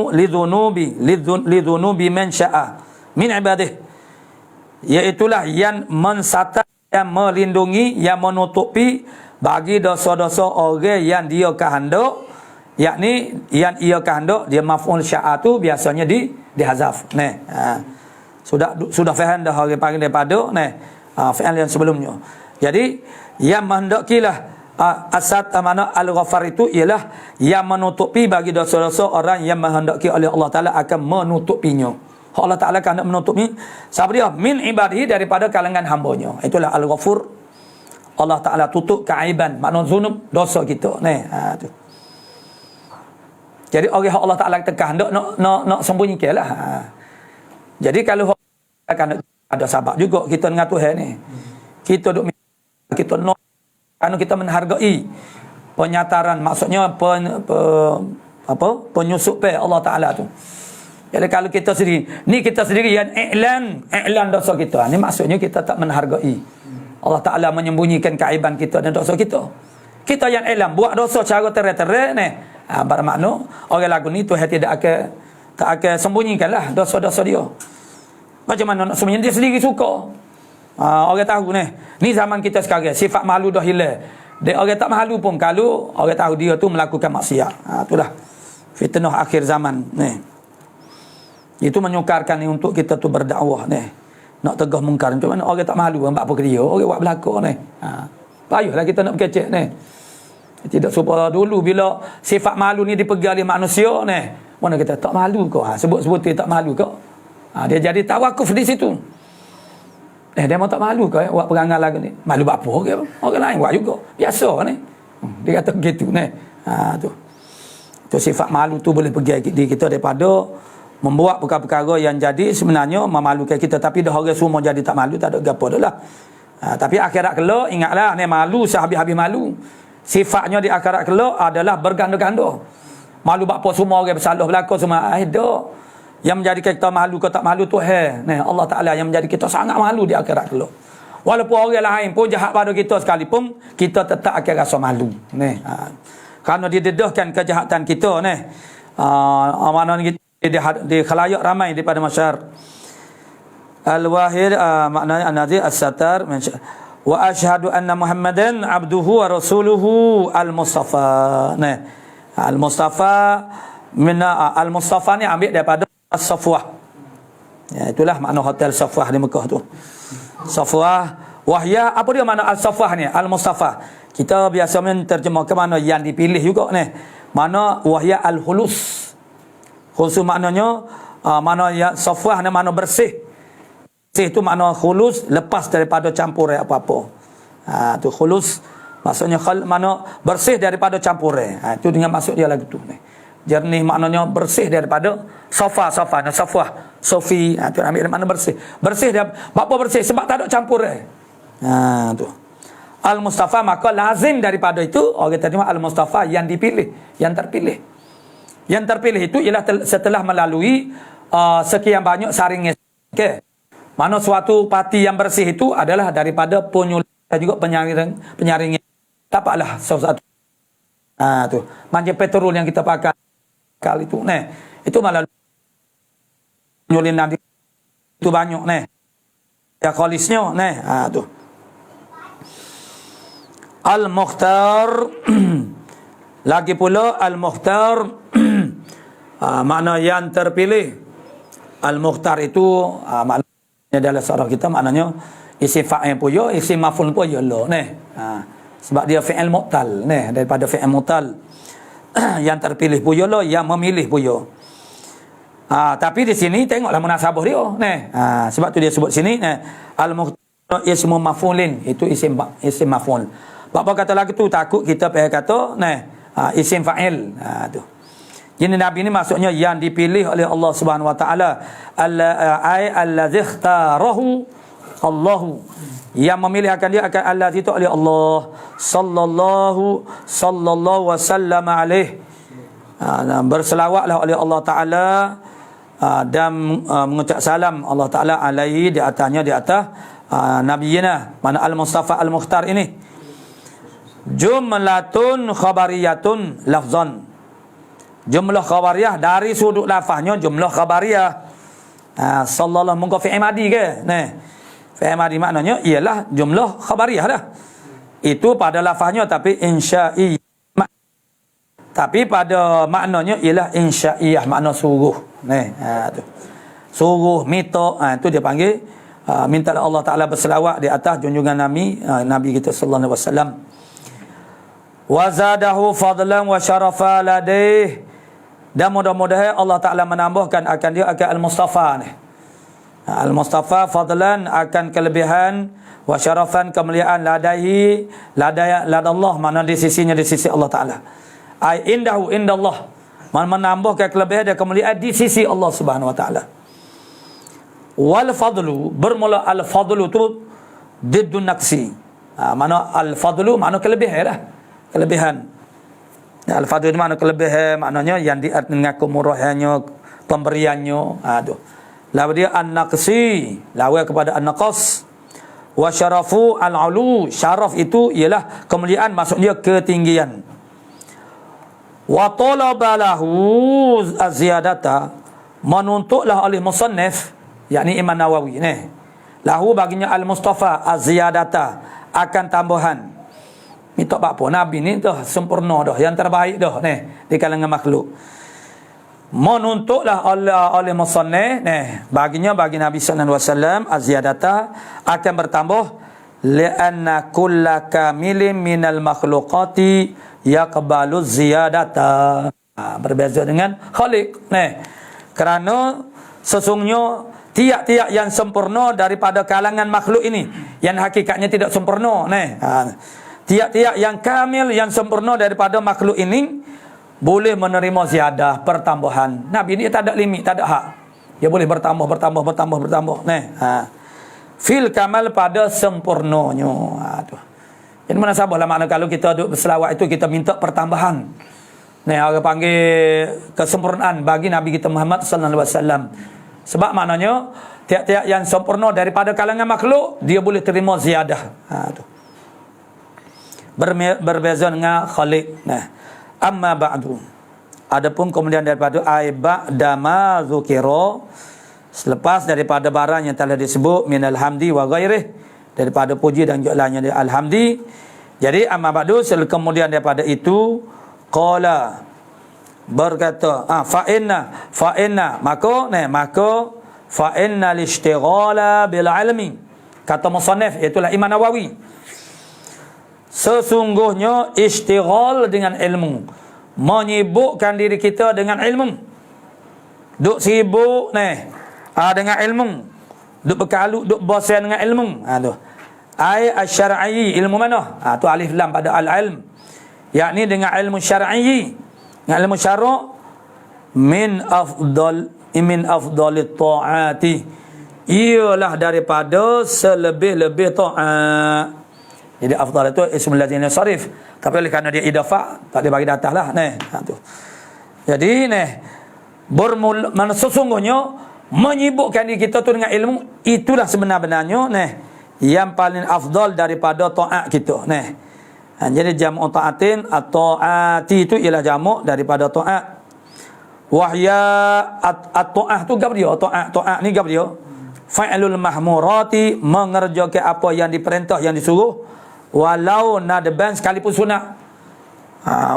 lidhunubi man syaa min ibadih. Iaitulah yang mensatar, yang melindungi, yang menutupi bagi dosa-dosa orang yang dia kehendak, yakni yang ia kehendak. Dia maf'ul syaa tu biasanya dihazaf. Sudah faham dah orang panggil daripada fi'il yang sebelumnya. Jadi yang menghendakilah asad mana al-ghaffar itu ialah yang menutupi bagi dosa-dosa orang yang menghendaki oleh Allah Ta'ala akan menutupinya. Allah Ta'ala akan menutupi siapa dia? Min ibadihi, daripada kalangan hambanya. Itulah al-ghafur. Allah Ta'ala tutup keaiban, makna zunub, dosa kita. Tu. Jadi orang yang Allah Ta'ala tekan nak sembunyikan lah. Jadi kalau akan ada sebab juga kita dengan Tuhan ni. Kita nak kerana kita menghargai penyataran, maksudnya penyusupan Allah Ta'ala tu. Jadi kalau kita sendiri yang i'lan dosa kita, ni maksudnya kita tak menghargai Allah Ta'ala, menyembunyikan keaiban kita dan dosa kita. Kita yang i'lan buat dosa cara terang-terang ni, bermakna orang lagu ni Tuhan tak akan sembunyikanlah dosa-dosa dia. Macam mana nak sembunyi? Dia sendiri suka. Orang tahu ni zaman kita sekarang sifat malu dah hilang. Dia orang tak malu pun kalau orang tahu dia tu melakukan maksiat. Itulah fitnah akhir zaman ni. Itu menyukarkan ni untuk kita tu berdakwah ni. Nak tegah mungkar. Macam mana orang tak malu buat apa ke dia? Orang buat belaka ni. Payahlah kita nak berkecek ni. Tidak supaya dulu bila sifat malu ni dipegang oleh manusia ni, mana kita tak malu kau? Sebut-sebut dia tak malu kau. Dia jadi tawakuf di situ. Dia mau tak malu kau buat perangai lagu ni. Malu buat apa ke? Orang lain buat juga. Biasa ni. Dia kata begitu ni. Tu. Tu sifat malu tu boleh pergi di kita daripada membuat perkara-perkara yang jadi sebenarnya memalukan kita, tapi dah orang semua jadi tak malu, tak ada gapo dah lah. Tapi akhirat kelak ingatlah ni malu sehabis-habis malu. Sifatnya di akhirat kelak adalah berganda-ganda. Malu buat apa semua orang bersalah berlaku semua. Dah. Yang menjadikan kita malu ke tak malu tu Allah Ta'ala yang menjadi kita sangat malu di akhirat kelak. Walaupun orang lain pun jahat pada kita sekalipun, kita tetap akan rasa malu. Kerana didedahkan kejahatan kita mana di khalayak ramai daripada masyarakat. Al-wahid maknanya an-nazir as-satar wa asyhadu anna Muhammadan abduhu wa rasuluhu al-mustafa. Al-mustafa al-mustafa ni ambil daripada Safwah. Itulah makna hotel Safwah di Mekah tu. Safwah wahya, apa dia makna al-Safwah ni? Al-Mustafa. Kita biasa menerjemahkan mana yang dipilih juga ni. Mana wahya al-hulus. Khusus maknanya mana ya Safwah ni mana bersih. Bersih tu makna khulus, lepas daripada campuran apa-apa. Tu khulus maksudnya mana bersih daripada campuran. Itu dengan maksud dia lagu tu ni. Jernih maknanya bersih daripada safwah, sofi. Tu ambil mana bersih. Bersih dia apa bersih? Sebab tak ada campur tu. Al-Mustafa, maka lazim daripada itu orang terjemah Al-Mustafa, yang dipilih, yang terpilih. Yang terpilih itu ialah setelah melalui sekian banyak saring. Okey. Mana suatu parti yang bersih itu adalah daripada penyuluh dan juga penyaring. Dapatlah sesuatu. Tu. Manja petrol yang kita pakai kali itu. Nah, itu malah penyuluh nanti itu banyak. Nah. Ya kholisnya. Nah, tu. Al-Mukhtar. Lagi pula Al-Mukhtar. Makna yang terpilih. Al-Mukhtar itu maknanya dalam surah kita maknanya isim fa'il pun ya, isim maf'ul pun ya lah. Sebab dia fi'il mu'tal, daripada fi'il mu'tal. Yang terpilih pun ya lah, yang memilih pun ya. Tapi di sini tengoklah munasabah dia. Sebab tu dia sebut sini al-mukhtar ismu maf'ulin, itu isim maf'ul. Apa kata lagi tu, takut kita pakai kata isim fa'il. Tu. Jadi Nabi ini maksudnya yang dipilih oleh Allah Subhanahu Wa Taala, allazi ikhtarahu Allahu, yang memilih akan dia akan allazi itu oleh Allah sallallahu wasallam alaih. Berselawatlah oleh Allah Taala dan mengucap salam Allah Taala alaihi, di atasnya, di atas nabiyina, mana al-Mustafa al-Mukhtar ini. Jumlatun khabariyatun lafzan. Jumlah khabariyah dari sudut lafaznya jumlah khabariyah. Sallallahu mungko fi'il madi ke? Fi'il madi maknanya ialah jumlah khabariyah dah. Itu pada lafaznya tapi insya'i. Tapi pada maknanya ialah insya'iyah, makna suruh. Tu. Suruh, minta, itu dia panggil minta Allah Taala berselawat di atas junjungan Nabi kita sallallahu alaihi wasallam. Wa zadahu fadlan wa syarafa ladaih. Dan mudah-mudahan Allah Ta'ala menambahkan akan dia akan Al-Mustafa ni. Al-Mustafa fadlan akan kelebihan, wa syarafan kemuliaan ladaihi, ladallah, mana di sisinya, di sisi Allah Ta'ala. Ai indahu indallah, menambahkan kelebihan dan kemuliaan di sisi Allah Subhanahu Wa Ta'ala. Wal fadlu, bermula al-fadlu tu diddun naqsi. Mana al-fadlu makna kelebihan lah. Kelebihan. Al-fadlu itu makna kelebihan, maknanya yang dengan kemurahannya, pemberiannya. Lalu dia an-naqsi, lawan kepada an-naqas. Wa syarafu al-ulu, syaraf itu ialah kemuliaan, maksudnya ketinggian. Wa talaba lahu az-ziyadata, menuntutlah oleh musannif, yakni Imam Nawawi ni. Lahu baginya al-Mustafa az-ziyadata, akan tambahan. Minta apa? Nabi ni dah sempurna dah, yang terbaik dah di kalangan makhluk. Menuntutlah oleh musannif baginya, bagi Nabi sallallahu alaihi wasallam az-ziyadata, akan bertambah li'anna kulla kamilin minal makhluqati yaqbalu ziyadata. Berbeza dengan khaliq. Kerana sesungguhnya tiap-tiap yang sempurna daripada kalangan makhluk ini, yang hakikatnya tidak sempurna, tiap-tiap yang kamil, yang sempurna daripada makhluk ini boleh menerima ziyadah, pertambahan. Nabi ni tak ada limit, tak ada hak. Dia boleh bertambah. Fil kamal, pada sempurnanya. Jadi mana sabarlah makna kalau kita duduk berselawat itu kita minta pertambahan. Orang panggil kesempurnaan bagi Nabi kita Muhammad sallallahu alaihi wasallam. Sebab maknanya tiap-tiap yang sempurna daripada kalangan makhluk dia boleh terima ziyadah. Berbeza dengan khaliq. Amma ba'du, adapun kemudian daripada ba'da ma dzukira, selepas daripada barang yang telah disebut minal hamdi wa ghairih, daripada puji dan juga lainnya alhamdi. Jadi amma ba'du, kemudian daripada itu qala, berkata fa inna maka fa inna lishtighala bil ilmi, kata musannif itulah Imam Nawawi, sesungguhnya istighal dengan ilmu, menyibukkan diri kita dengan ilmu, duk sibuk dengan ilmu, duk berkalut, duk bosan dengan ilmu. Ai asy-syar'i, ilmu mana? Tu alif lam pada al-ilm, yakni dengan ilmu syar'i. Dengan ilmu syara' min afdalit ta'ati, ialah daripada selebih-lebih ta'at. Jadi afdal itu ismul lazim sarif. Tapi oleh kerana dia idafah, tak dia bagi datang lah. Tu. Jadi mana sesungguhnya menyibukkan diri kita tu dengan ilmu, itulah sebenar-benarnya yang paling afdal daripada ta'at kita. Jadi jamu ta'atin atau ta'ati itu ialah jamu daripada ta'at. Wahya at-ta'ah tu gap dia, ta'at ni gap dia. Fa'ilul mahmurati, mengerjakan apa yang diperintah, yang disuruh, walau nadban sekalipun sunat.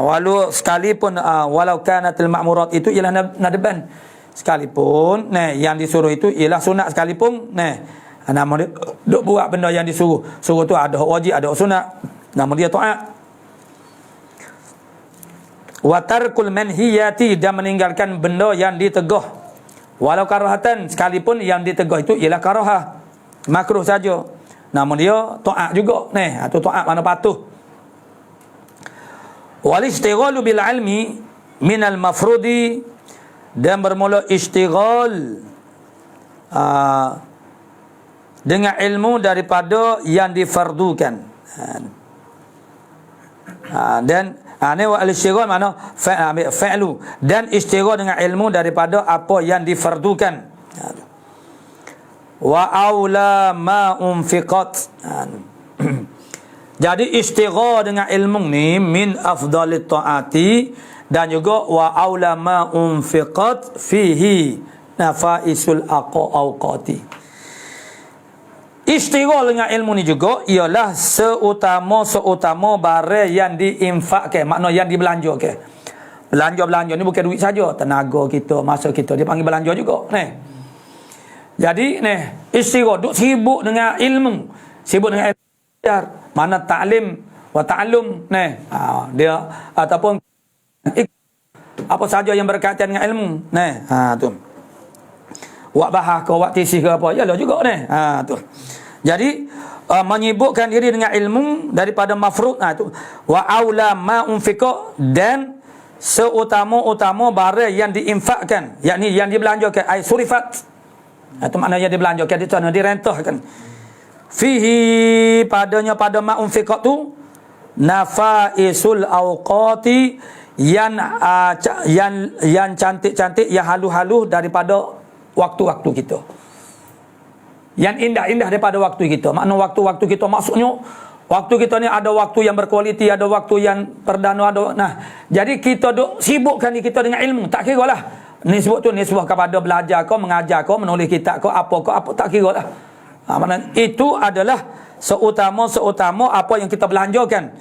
Walau sekalipun walau kanatil ma'murat itu ialah nadban, sekalipun yang disuruh itu ialah sunat sekalipun nama dia duk buat benda yang disuruh. Suruh tu ada wajib, ada sunat, nama dia ta'at. Wa tarkul manhiyati, dan meninggalkan benda yang ditegah, walau karahatan, sekalipun yang ditegah itu ialah karahah, makruh saja, nama dia ta'at juga. Itu ta'at mana patuh. Wal istighalu bil ilmi min al mafrudi, dan bermula istighal dengan ilmu daripada yang difardukan. Dan al-istighal mana fa'lu, dan istighal dengan ilmu daripada apa yang difardukan. Wa aula ma unfiqat. Jadi istighal dengan ilmu ni min afdalit ta'ati, dan juga wa aula ma unfiqat fihi nafaisul awqati. Istighal dengan ilmu ni juga ialah seutama barang yang diinfakkan, makna yang dibelanjakan. Belanja ni bukan duit saja, tenaga kita, masa kita, dia panggil belanja juga. Jadi istighal duk sibuk dengan ilmu, sibuk dengan ilmu, mana ta'lim wa ta'allum dia ataupun apa saja yang berkaitan dengan ilmu. Tu. Wak bahah ke wak tisih ke apa, yalah juga tu. Jadi menyibukkan diri dengan ilmu daripada mafrud, tu. Wa aula ma unfiqa, dan seutama-utama barang yang diinfakkan, yakni yang dibelanjakan, ai surifat. Itu maknanya dibelanjakan, direntahkan. Fihi, padanya pada ma unfiqa tu nafaisul awqati, yang cantik-cantik, yang halu-halu daripada waktu-waktu kita, yang indah-indah daripada waktu kita. Makna waktu-waktu kita, maksudnya waktu kita ni ada waktu yang berkualiti, ada waktu yang perdana, ada. Jadi kita duk sibukkan diri kita dengan ilmu, tak kira lah nisbah tu nisbah kepada belajar kau, mengajar kau, menulis kitab kau, apa tak kira lah. Makna itu adalah seutama apa yang kita belanjakan.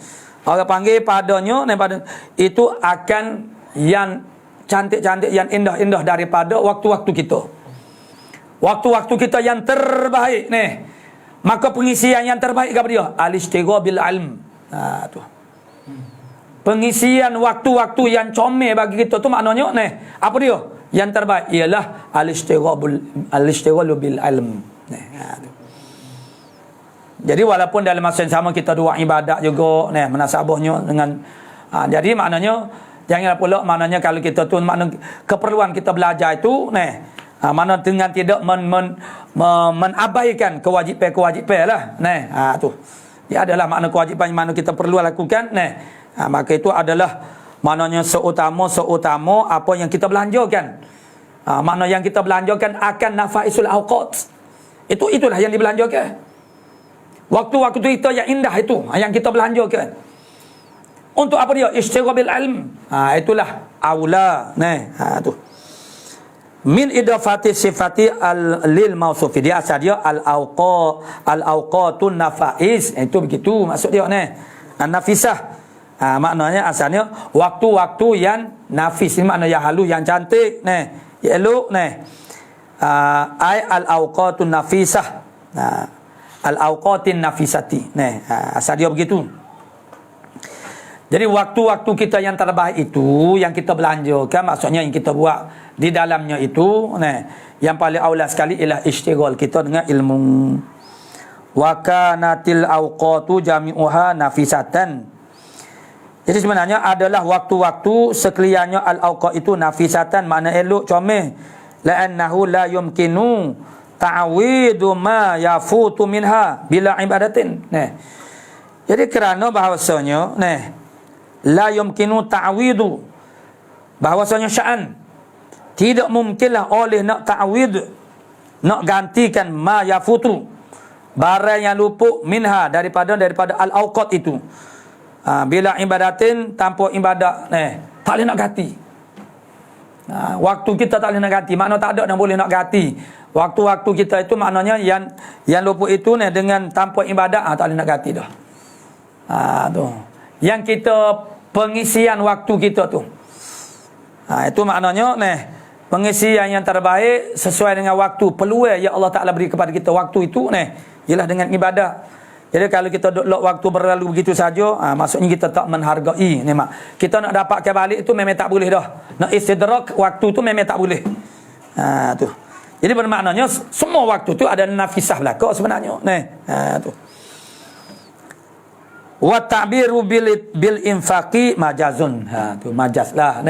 Orang panggil padanya itu akan yang cantik-cantik, yang indah-indah daripada waktu-waktu kita. Waktu-waktu kita yang terbaik maka pengisian yang terbaik kepada dia al-istighal bil ilm. Tu. Pengisian waktu-waktu yang comel bagi kita tu maknanya apa dia? Yang terbaik ialah al-istighal bil ilm. Tu. Jadi walaupun dalam masa yang sama kita buat ibadat juga menasabahnya dengan jadi maknanya janganlah pula maknanya kalau kita tu makna keperluan kita belajar itu mana dengan tidak menabaikan kewajipan lah. Tu. Dia adalah makna kewajipan yang mana kita perlu lakukan. Maka itu adalah maknanya seutama apa yang kita belanjakan. Makna yang kita belanjakan akan nafaisul awqat. Itulah yang dibelanjakan. Waktu-waktu kita yang indah itu yang kita belanjakan. Untuk apa dia? Istighal bil ilm. Itulah aula. Tu. Min idafati sifati lil mausufi, dia asal dia al-awqatun nafais. Itu begitu maksud dia an-nafisah. Maknanya asalnya waktu-waktu yang nafis, ini makna yang halus, yang cantik yang elok ai al-awqatun nafisah. Al-awqatin nafisati. Asal dia begitu. Jadi waktu-waktu kita yang terbaik itu yang kita belanjakan, maksudnya yang kita buat di dalamnya itu yang paling aula sekali ialah istighal kita dengan ilmu. Wa kanatil awqatu jami'uha nafisatan. Jadi sebenarnya adalah waktu-waktu sekaliannya al-awqat itu nafisatan, makna elok, comel. La'annahu la yumkinu ta'awidu ma yafutu minha bila ibadatin. Jadi kerana bahawasanya la yumkinu ta'widu, bahawasanya sya'an tidak mungkinlah oleh nak ta'wid, nak gantikan ma yafutu, barang yang luput minha daripada al-awqat itu. Bila ibadatin tanpa ibadat tak boleh nak ganti. Waktu kita tak boleh nak ganti, makna tak ada yang boleh nak ganti. Waktu-waktu kita itu maknanya yang luput itu dengan tanpa ibadat tak boleh nak ganti dah. Tu. Yang kita pengisian waktu kita tu. Itu maknanya pengisian yang terbaik sesuai dengan waktu peluang yang Allah Ta'ala beri kepada kita. Waktu itu ialah dengan ibadah. Jadi kalau kita duduk waktu berlalu begitu saja, maksudnya kita tak menghargai nikmat. Kita nak dapatkan balik itu memang tak boleh dah. Nak istidrak waktu tu memang tak boleh. Tu. Jadi bermaknanya semua waktu tu ada nafisah belaka sebenarnya. Tu. Wa ta'biru bil infaqi majazun. Tu majaz lah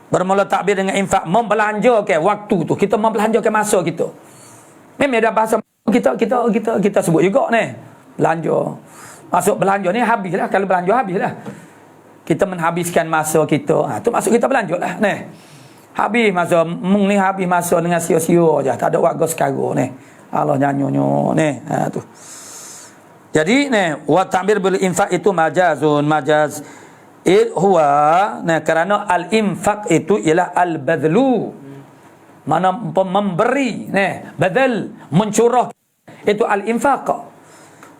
bermula takbir dengan infak, membelanjakan waktu tu. Kita membelanjakan masa kita. Memang ada bahasa kita sebut juga belanja. Masuk belanja ni habislah. Kalau belanja habislah. Kita menghabiskan masa kita. Tu masuk kita belanja lah habis masa ni, habis masa dengan sia-sia aja. Tak ada waktu sekarang Allah nyanyonyo tu. Jadi wa ta'bir bil infaq itu majazun. Majaz huwa kerana al-infaq itu ialah al-badlu, mana memberi badal, mencurah, itu al-infaq.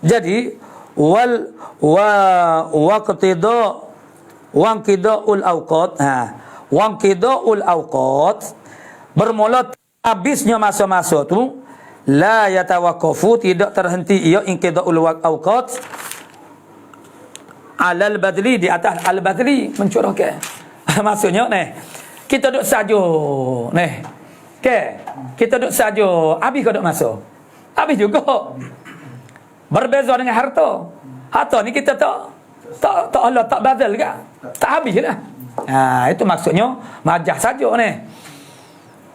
Jadi waqtidaul awqat bermula habisnya masa-masa tu la yatawaqqafu, tidak terhenti ia inqidaul awqat alal badli, di atas al badli, mencurahkan. Maksudnya kita duduk saja kita duduk saja, habis ke duduk masa? Habis juga. Berbeza dengan harta. Harta ni kita tak Allah tak badal ke? Tak habis lah. Itu maksudnya majah saja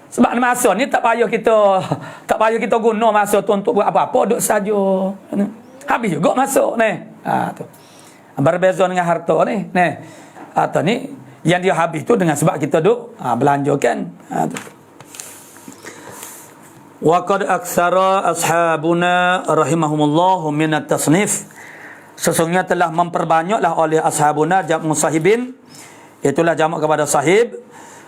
Sebab masa ni tak payah kita guna masa tu untuk buat apa-apa, duduk saja. Habis juga masa tu. Berbeza dengan harta harta ni yang dia habis tu dengan sebab kita duk belanjakan. Wa qad aktsara ashabuna rahimahumullah min at-tasnif, sesungguhnya telah memperbanyaklah oleh ashabuna jamak sahibin, itulah jamak kepada sahib,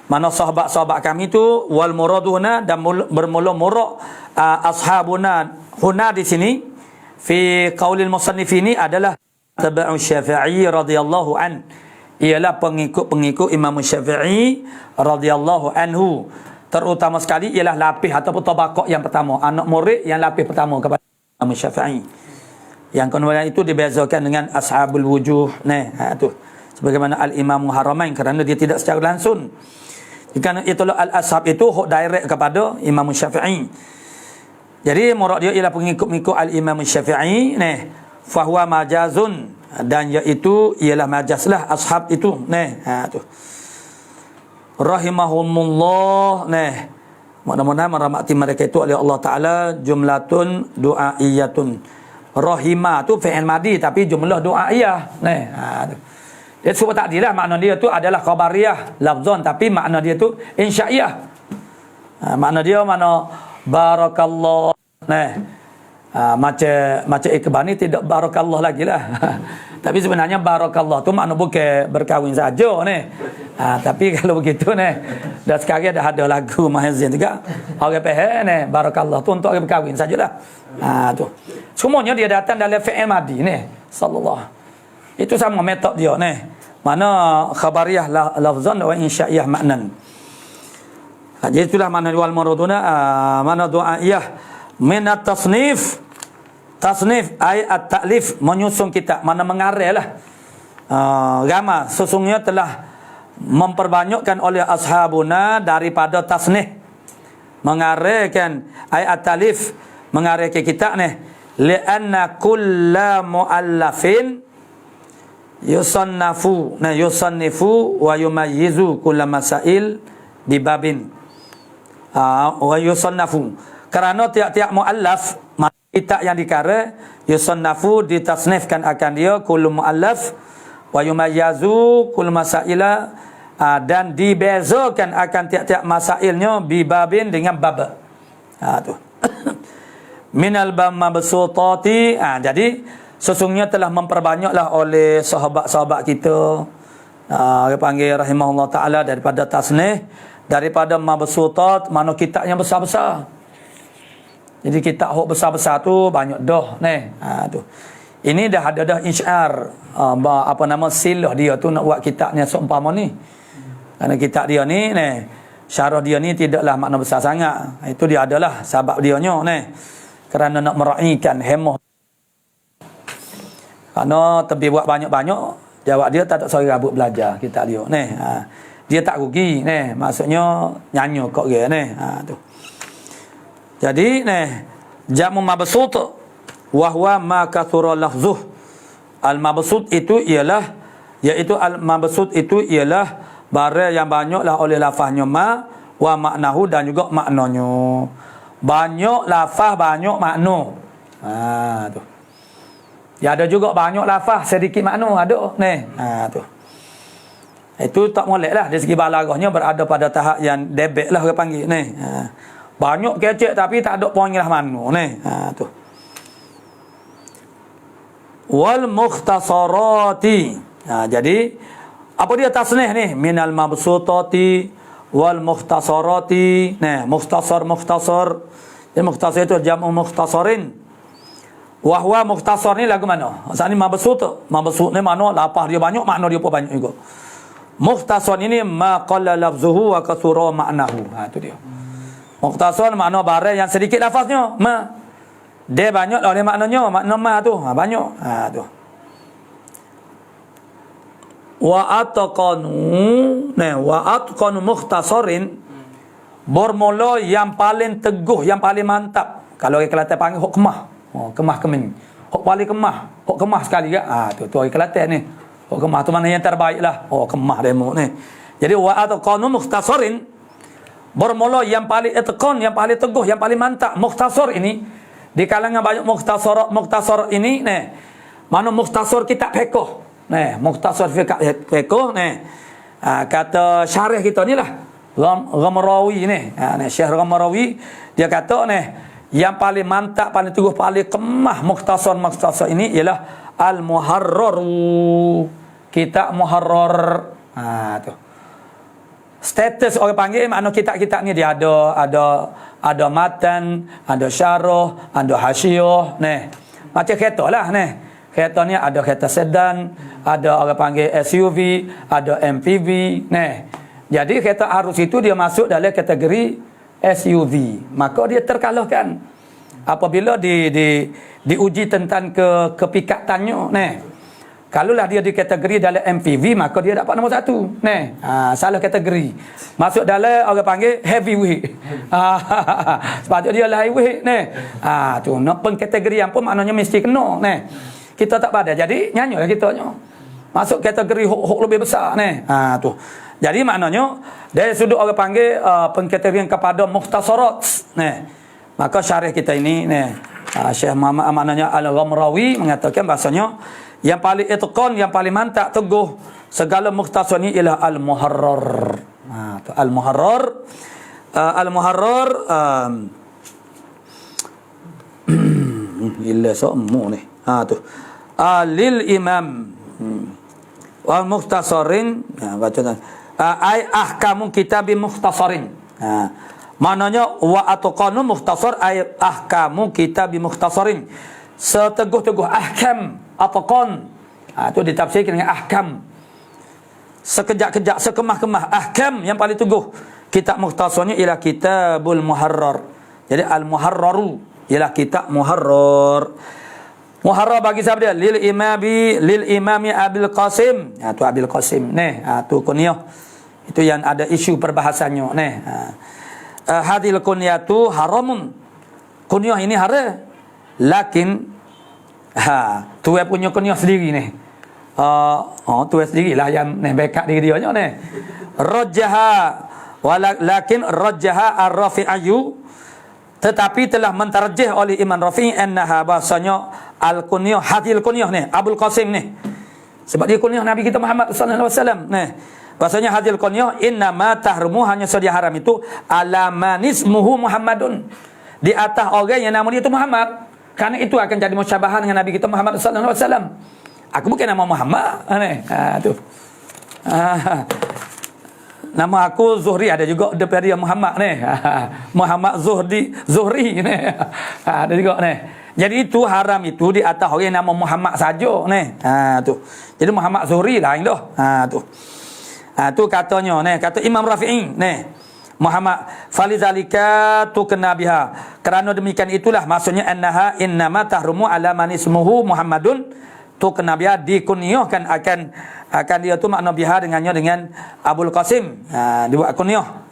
mana sahabat-sahabat kami tu, wal muraduna, dan bermula murad ashabuna huna di sini fi qaulil musannif ini adalah tabi'u Syafi'i radhiyallahu an, ialah pengikut Imam Syafi'i radhiyallahu anhu. Terutama sekali ialah lapis ataupun tabaqah yang pertama, anak murid yang lapis pertama kepada Imam Syafi'i. Yang kemudian itu dibezakan dengan ashabul wujuh tu. Sebagaimana al-Imam Haramain, kerana dia tidak secara langsung. Kerana itulah al-ashab itu hok direct kepada Imam Syafi'i. Jadi murad dia ialah pengikut al-Imam Syafi'i fahuwa majazun, dan iaitu ialah majazlah ashab itu tu. Rahimahumullah mudah-mudahan merahmati mereka itu oleh Allah Ta'ala. Jumlatun du'aiyatun. Rahimah tu fi'il madi tapi jumlah du'aiyah tu. Dia sebut tak adilah, makna dia tu adalah khabariyah lafzan, tapi makna dia tu insya'iyah. Makna dia mana barakallah macam ikhbar ni tidak barakallah lagi lah. Tapi sebenarnya barakallah tu makna bukan berkahwin saja tapi kalau begitu dah sekarang dah ada lagu mahzin juga orang faham barakallah tu untuk orang berkahwin sajalah. Tu semuanya dia datang dalam fi'il madi sallallahu. Itu sama metod dia mana khabariyah lafzan wa insya'iyah maknan. Jadi itulah makna wal muraduna, mana du'aiyah min at-tasnif. Tasnif ay at-ta'lif, menyusun kitab, mana mengarailah. Ramai sesungguhnya telah memperbanyakkan oleh ashabuna daripada tasnif, mengaraikan ay at-ta'lif, mengaraikan kitab li'anna kulla mu'allafin yusannifu wa yumayyizu kulla masail bibabin wa yusannifu, kerana tiap-tiap mu'allaf kitab yang dikara yusannafu ditasnifkan akan dia kullu muallaf wa yumayyazu kullu masaila dan dibezakan akan tiap-tiap masailnya bibabin dengan bab. Tu. Minal mabsutati. Jadi sesungguhnya telah memperbanyaklah oleh sahabat-sahabat kita dia panggil rahimahullah taala daripada tasnih, daripada mabsutat, mana kitab yang besar-besar. Jadi kitab hok besar-besar tu banyak dah tu. Ini dah ada dah insyar apa nama silah dia tu nak buat kitabnya seumpama ni. Kerana kitab dia ni syarah dia ni tidaklah makna besar sangat. Itu dia adalah sebab dia nya kerana nak meraihkan hemah. Kerana tepi buat banyak-banyak, jawab dia tak sorry rabut belajar kitab dia dia tak rugi maksudnya nyanyi kok dia tu. Jadi jamu mabsut wa huwa ma kathura lafzuh. Al mabsut itu ialah barang yang banyaklah oleh lafaznya ma wa maknahu dan juga maknanya. Banyak lafaz banyak makna. Tu. Ya ada juga banyak lafaz sedikit makna ada tu. Itu tak moleklah dari segi balaghahnya berada pada tahap yang debek lah orang panggil banyak kecek tapi tak ada poin lah mana tu. Wal mukhtasarati. Jadi apa dia tasnih ni? Minal mabsutati wal mukhtasarati. Mukhtasar. Jadi mukhtasar itu jamu mukhtasarin. Wa huwa mukhtasar ni lagu mana? Maksud ni mabsut. Mabsut ni mana? Lapah dia banyak, makna dia pun banyak juga. Mukhtasar ini ma qalla lafzuhu wa kathura ma'nahu. Itu dia. Mukhtasar makna barang yang sedikit lafaznya. Dia banyak oleh maknanya. Makna ma tu banyak. Tu. Wa atqanu mukhtasarin bermula yang paling teguh, yang paling mantap. Kalau orang Kelantan panggil hok kemah. Kemah kemin. Hok paling kemah. Hok kemah sekali ke? Tu orang Kelantan ni. Hok kemah tu mana yang terbaik lah. Kemah demo ni. Jadi wa atqanu mukhtasarin bermula yang paling itqan, yang paling teguh, yang paling mantap. Mukhtasar ini di kalangan banyak mukhtasar ini mana mukhtasar kitab fiqh. Mukhtasar fiqh kata syarih kita ni lah Ghamrawi Syekh Ghamrawi dia kata yang paling mantap, paling teguh, paling kemah mukhtasar ini ialah Al-Muharrar, kitab Muharrar. Tu status orang panggil makna kitab-kitab ni dia ada matan, ada syarah, ada hasyiah macam kereta lah kereta ni ada kereta sedan, ada orang panggil SUV, ada MPV jadi kereta arus itu dia masuk dalam kategori SUV, maka dia terkalahkan apabila diuji tentang kepikatannya Kalaulah dia dikategori dalam MPV, maka dia dapat nombor 1. Salah kategori. Masuk dalam orang panggil heavyweight. Sepatutnya dia lightweight. Tu nak pengkategorian pun maknanya mesti kena. Kita tak pada. Jadi nyanyilah kita. Masuk kategori hok lebih besar. Tu. Jadi maknanya dari sudut orang panggil pengkategorian kepada mukhtasarat. Maka syarih kita ini Syekh Muhammad maknanya Al-Ghamrawi mengatakan bahasanya yang paling itqan, yang paling mantap, teguh segala mukhtasar ni ialah Al-Muharrar. Al-Muharrar illa sa'mu ni. Tu. Lil Imam wal mukhtasarin baca ai ahkamu kitabi mukhtasarin. Maknanya wa atqanu mukhtasar ay ahkamu kitabi mukhtasarin. Seteguh-teguh ahkam atqan. Itu ditafsirkan dengan ahkam. Sekejap-kejap, sekemah-kemah ahkam yang paling teguh. Kitab mukhtasarnya ialah Kitabul Muharrar. Jadi Al-Muharraru ialah kitab Muharrar. Muharrar bagi siapa dia? Lil Imami Abil Qasim. Tu Abil Qasim tu kunyah. Itu yang ada isu perbahasannya hadil kunyatu haramun. Kunyah ini haram. Lakin tuai punya kunyah sendiri tuai sendirilah yang backup diri dia rajjaha lakin rajjaha ar-rafi'ayu, tetapi telah mentarjih oleh Imam Rafi'i annaha bahasanya al-kunyah, hadil kunyah ni Abul Qasim ni, sebab dia kunyah Nabi kita Muhammad sallallahu alaihi wasallam ni. Bahasanya hadil kunyah innama tahrumu, hanya saja haram itu ala manismuhu Muhammadun, di atas orang yang nama dia itu Muhammad, kerana itu akan jadi musyabahan dengan Nabi kita Muhammad sallallahu alaihi wasallam. Aku bukan nama Muhammad ni. Tu. Nama aku Zuhri, ada juga daripada dia Muhammad ni. Muhammad Zuhri ni. Ada juga ni. Jadi itu haram itu di atas orang yang nama Muhammad saja ni. Tu. Jadi Muhammad Zuhri lain dah. Tu. Tu katanya ni, kata Imam Rafi'i ni. Muhammad falizalika tukna biha. Kerana demikian itulah maksudnya annaha innama tahrumu ala man ismuhu Muhammadun tukna biha, dikunyahkan akan dia tu makna biha dengannya dengan Abul Qasim. Dibuat kunyah.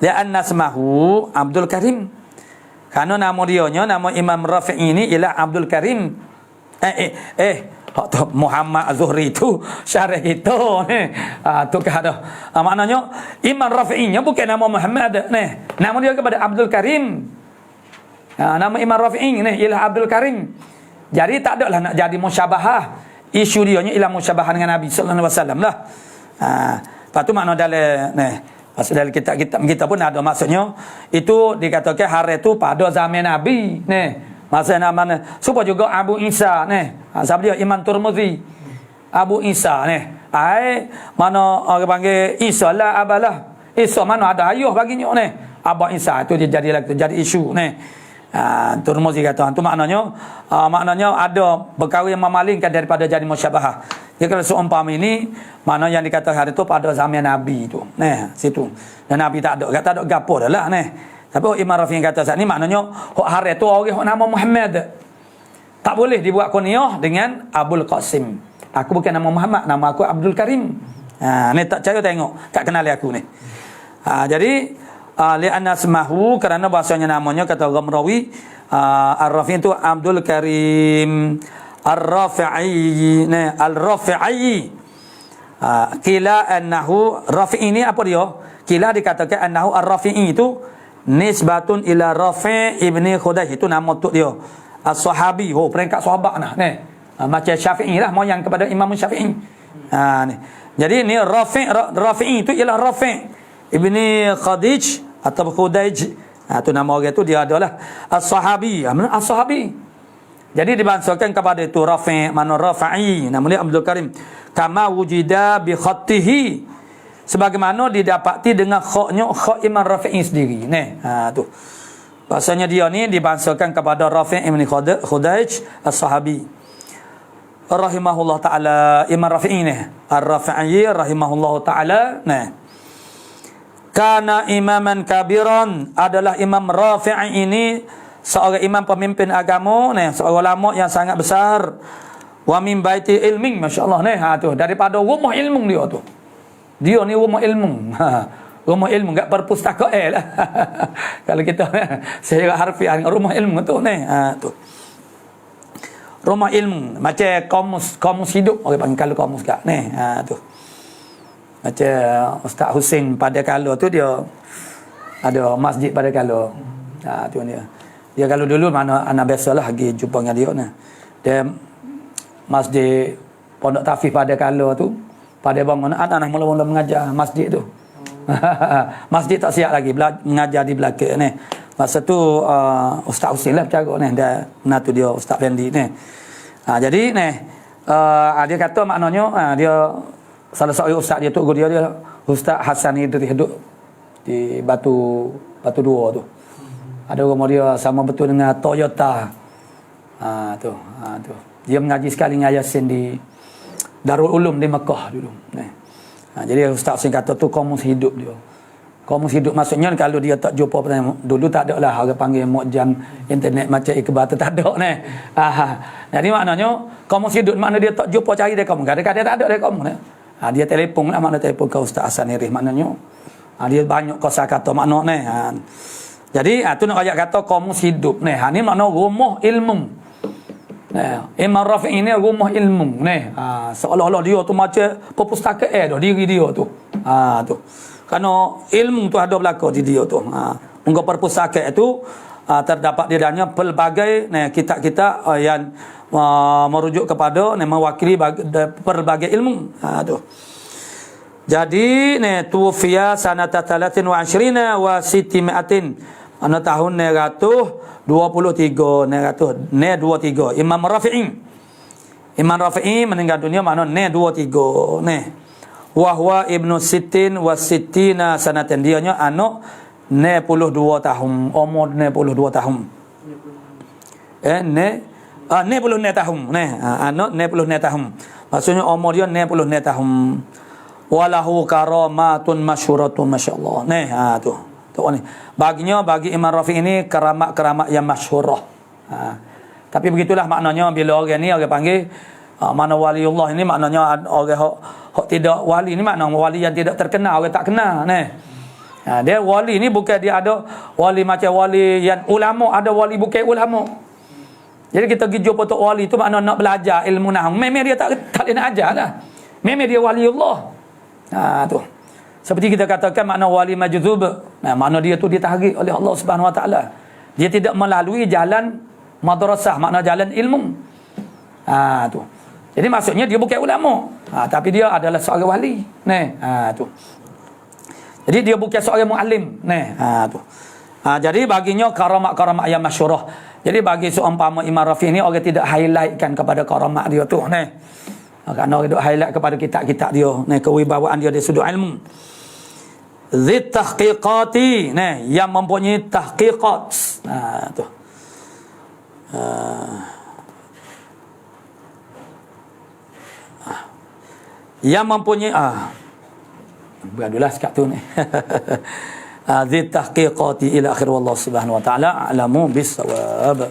Dia annasmahu Abdul Karim. Kerana nama dianya, nama Imam Rafi'i ini ialah Abdul Karim. Muhammad Zuhri tu syarah kita ni. Tu kata. Maknanya Imam Rafi'inya bukan nama Muhammad ni. Nama dia kepada Abdul Karim. Nama Imam Rafi'i ni ialah Abdul Karim. Jadi tak ada lah nak jadi musyabahah. Isu dia ni ialah musyabahah dengan Nabi sallallahu alaihi wasallam lah. Lepas tu makna dalam ni, maksud dalam kitab-kitab kita pun ada maksudnya itu dikatakan hari tu pada zaman Nabi ni. Maksudnya mana? Supaya juga Abu Isa ni. Siapa dia? Imam Tirmizi. Abu Isa ni. Mana orang panggil Isa lah abalah. Isa mana ada ayuh baginya ni. Abu Isa tu dia jadi isu ni. Tirmizi kata tu maknanya ada berkawin memalingkan daripada jadi musyabahah. Jadi kalau seumpama ini mana yang dikatakan hari tu pada zaman Nabi tu. Nah, situ. Dan Nabi tak ada gapo dah lah ni. Tapi Imam Rafi'i kata saat ni maknanya hari tu orang nama Muhammad tak boleh dibuat kunyah dengan Abul Qasim. Aku bukan nama Muhammad, nama aku Abdul Karim. Ni tak percaya tengok kat kenali aku ni. Jadi li'anna asmahu, kerana bahasanya namanya kata Ghamrawi Ar-Rafi'i itu Abdul Karim Ar-Rafi'i ni Al-Rafi'i. Kila annahu Rafi'i ni apa dia? Kila dikatakan annahu Ar-Rafi'i itu nisbatun ila Rafi' ibni Khudaih, itu nama untuk dia as-sahabi. Peringkat sahabat nah ni. Macam Syafi'i lah, moyang kepada Imam Syafi'i. Ni. Jadi ni Rafi'i itu ialah Rafi' ibni Khadij atau Khudaij. Tu nama orang tu dia adalah as-sahabi. As-sahabi. Jadi dibangsakan kepada itu Rafi', mana Rafa'i, nama dia Abdul Karim. Kama wujida bi khattihi, sebagaimana didapati dengan khak Imam Rafi'i sendiri ni. Tu. Bahasanya dia ni dibangsakan kepada Rafi' ibn Khudaij as-sahabi. Rahimahullah taala, Imam Rafi'i ni, Ar-Rafi'i rahimahullah taala ni. Kana imaman kabiran, adalah Imam Rafi'i ini seorang imam pemimpin agama ni, seorang ulama yang sangat besar. Wa min baiti ilmin, masya-Allah ni. Tu daripada rumah ilmu dia tu. Dia ni rumah ilmu. Rumah ilmu, enggak perpustakaan lah. Kalau kita secara harfiah rumah ilmu tu ni. Tu. Rumah ilmu, macam kamus hidup orang panggil kalau kamus gak ni. Tu. Macam Ustaz Husin pada kala tu dia ada masjid pada kala. Tu dia. Dia kalau dulu mana anak biasalah pergi jumpa dengan dia ni. Dia masjid Pondok Tafiz pada kala tu. Pada bangun anak mula-mula mengajar masjid tu. Masjid tak siap lagi mengajar di belakang ni. Masa tu Ustaz Husin lah bercakap ni, dia Ustaz Fendi ni. Jadi ni dia kata maknanya dia salah seorang ustaz dia tu guru dia Ustaz Hasan Idris duduk di Batu Dua tu. Ada rumah dia sama betul dengan Toyota. Tu. Dia mengaji sekali dengan Yasin di Darul Ulum di Mekah dulu. Jadi Ustaz Husin kata tu kamus hidup dia. Kamus hidup maksudnya kalau dia tak jumpa dulu tak ada lah orang panggil mukjam internet macam Iqbal tu tak ada ni. Jadi maknanya kamus hidup makna dia tak jumpa cari dia kamu. Kadang-kadang tak ada dia kamu ni. Dia telefon lah, makna telefon ke Ustaz Hasan Irih maknanya. Dia banyak kosakata makna ni. Jadi tu nak ayat kata kamus hidup ni. Ni makna rumah ilmu. Imam Rafi'i ini rumah ilmu ni. Seolah-olah dia tu macam perpustakaan dah diri dia tu. Tu. Kerana ilmu tu ada berlaku di dia tu. Muka perpustakaan tu terdapat di dalamnya pelbagai kitab-kitab yang merujuk kepada mewakili pelbagai ilmu. Tu. Jadi tufiya sanata 23 wa 600 ana tahun 923 923 Imam Rafi'i meninggal dunia mana 23 wa huwa ibnu sittin wa sittina sanatan dianya anak 62 tahun umur 62 tahun 62 tahun anak 62 tahun maksudnya umur dia 62 tahun walahu karamatun masyhuratun masyaallah tu ni baginya bagi Imam Rafi'i ini keramat yang masyhurah tapi begitulah maknanya bila orang ni orang panggil mana waliullah ini maknanya orang hok tidak wali ni makna wali yang tidak terkenal orang tak kenal dia wali ni bukan dia ada wali macam wali yang ulama, ada wali bukan ulama. Jadi kita pergi jumpa tok wali tu makna nak belajar ilmu nahwu. Memang dia tak nak ajar lah. Memang dia waliullah. Tu. Seperti kita katakan makna wali majzub. Makna dia tu ditarik oleh Allah Subhanahu Wa Taala. Dia tidak melalui jalan madrasah, makna jalan ilmu. Tu. Jadi maksudnya dia bukan ulama. Tapi dia adalah seorang wali. Tu. Jadi dia bukan seorang muallim. Tu. Jadi baginya karamat-karamat yang masyhurah. Jadi bagi seumpama Imam Rafi'i ni orang tidak highlightkan kepada karamat dia tu Kerana orang duk highlight kepada kitab-kitab dia, kewibawaan dia di sudut ilmu. Zit tahqiqati, yang mempunyai tahqiqat. Tu. Yang mempunyai beradulah sekat tu Zid tahqiqati ila akhir wallahu subhanahu wa ta'ala a'lamu bis-shawab.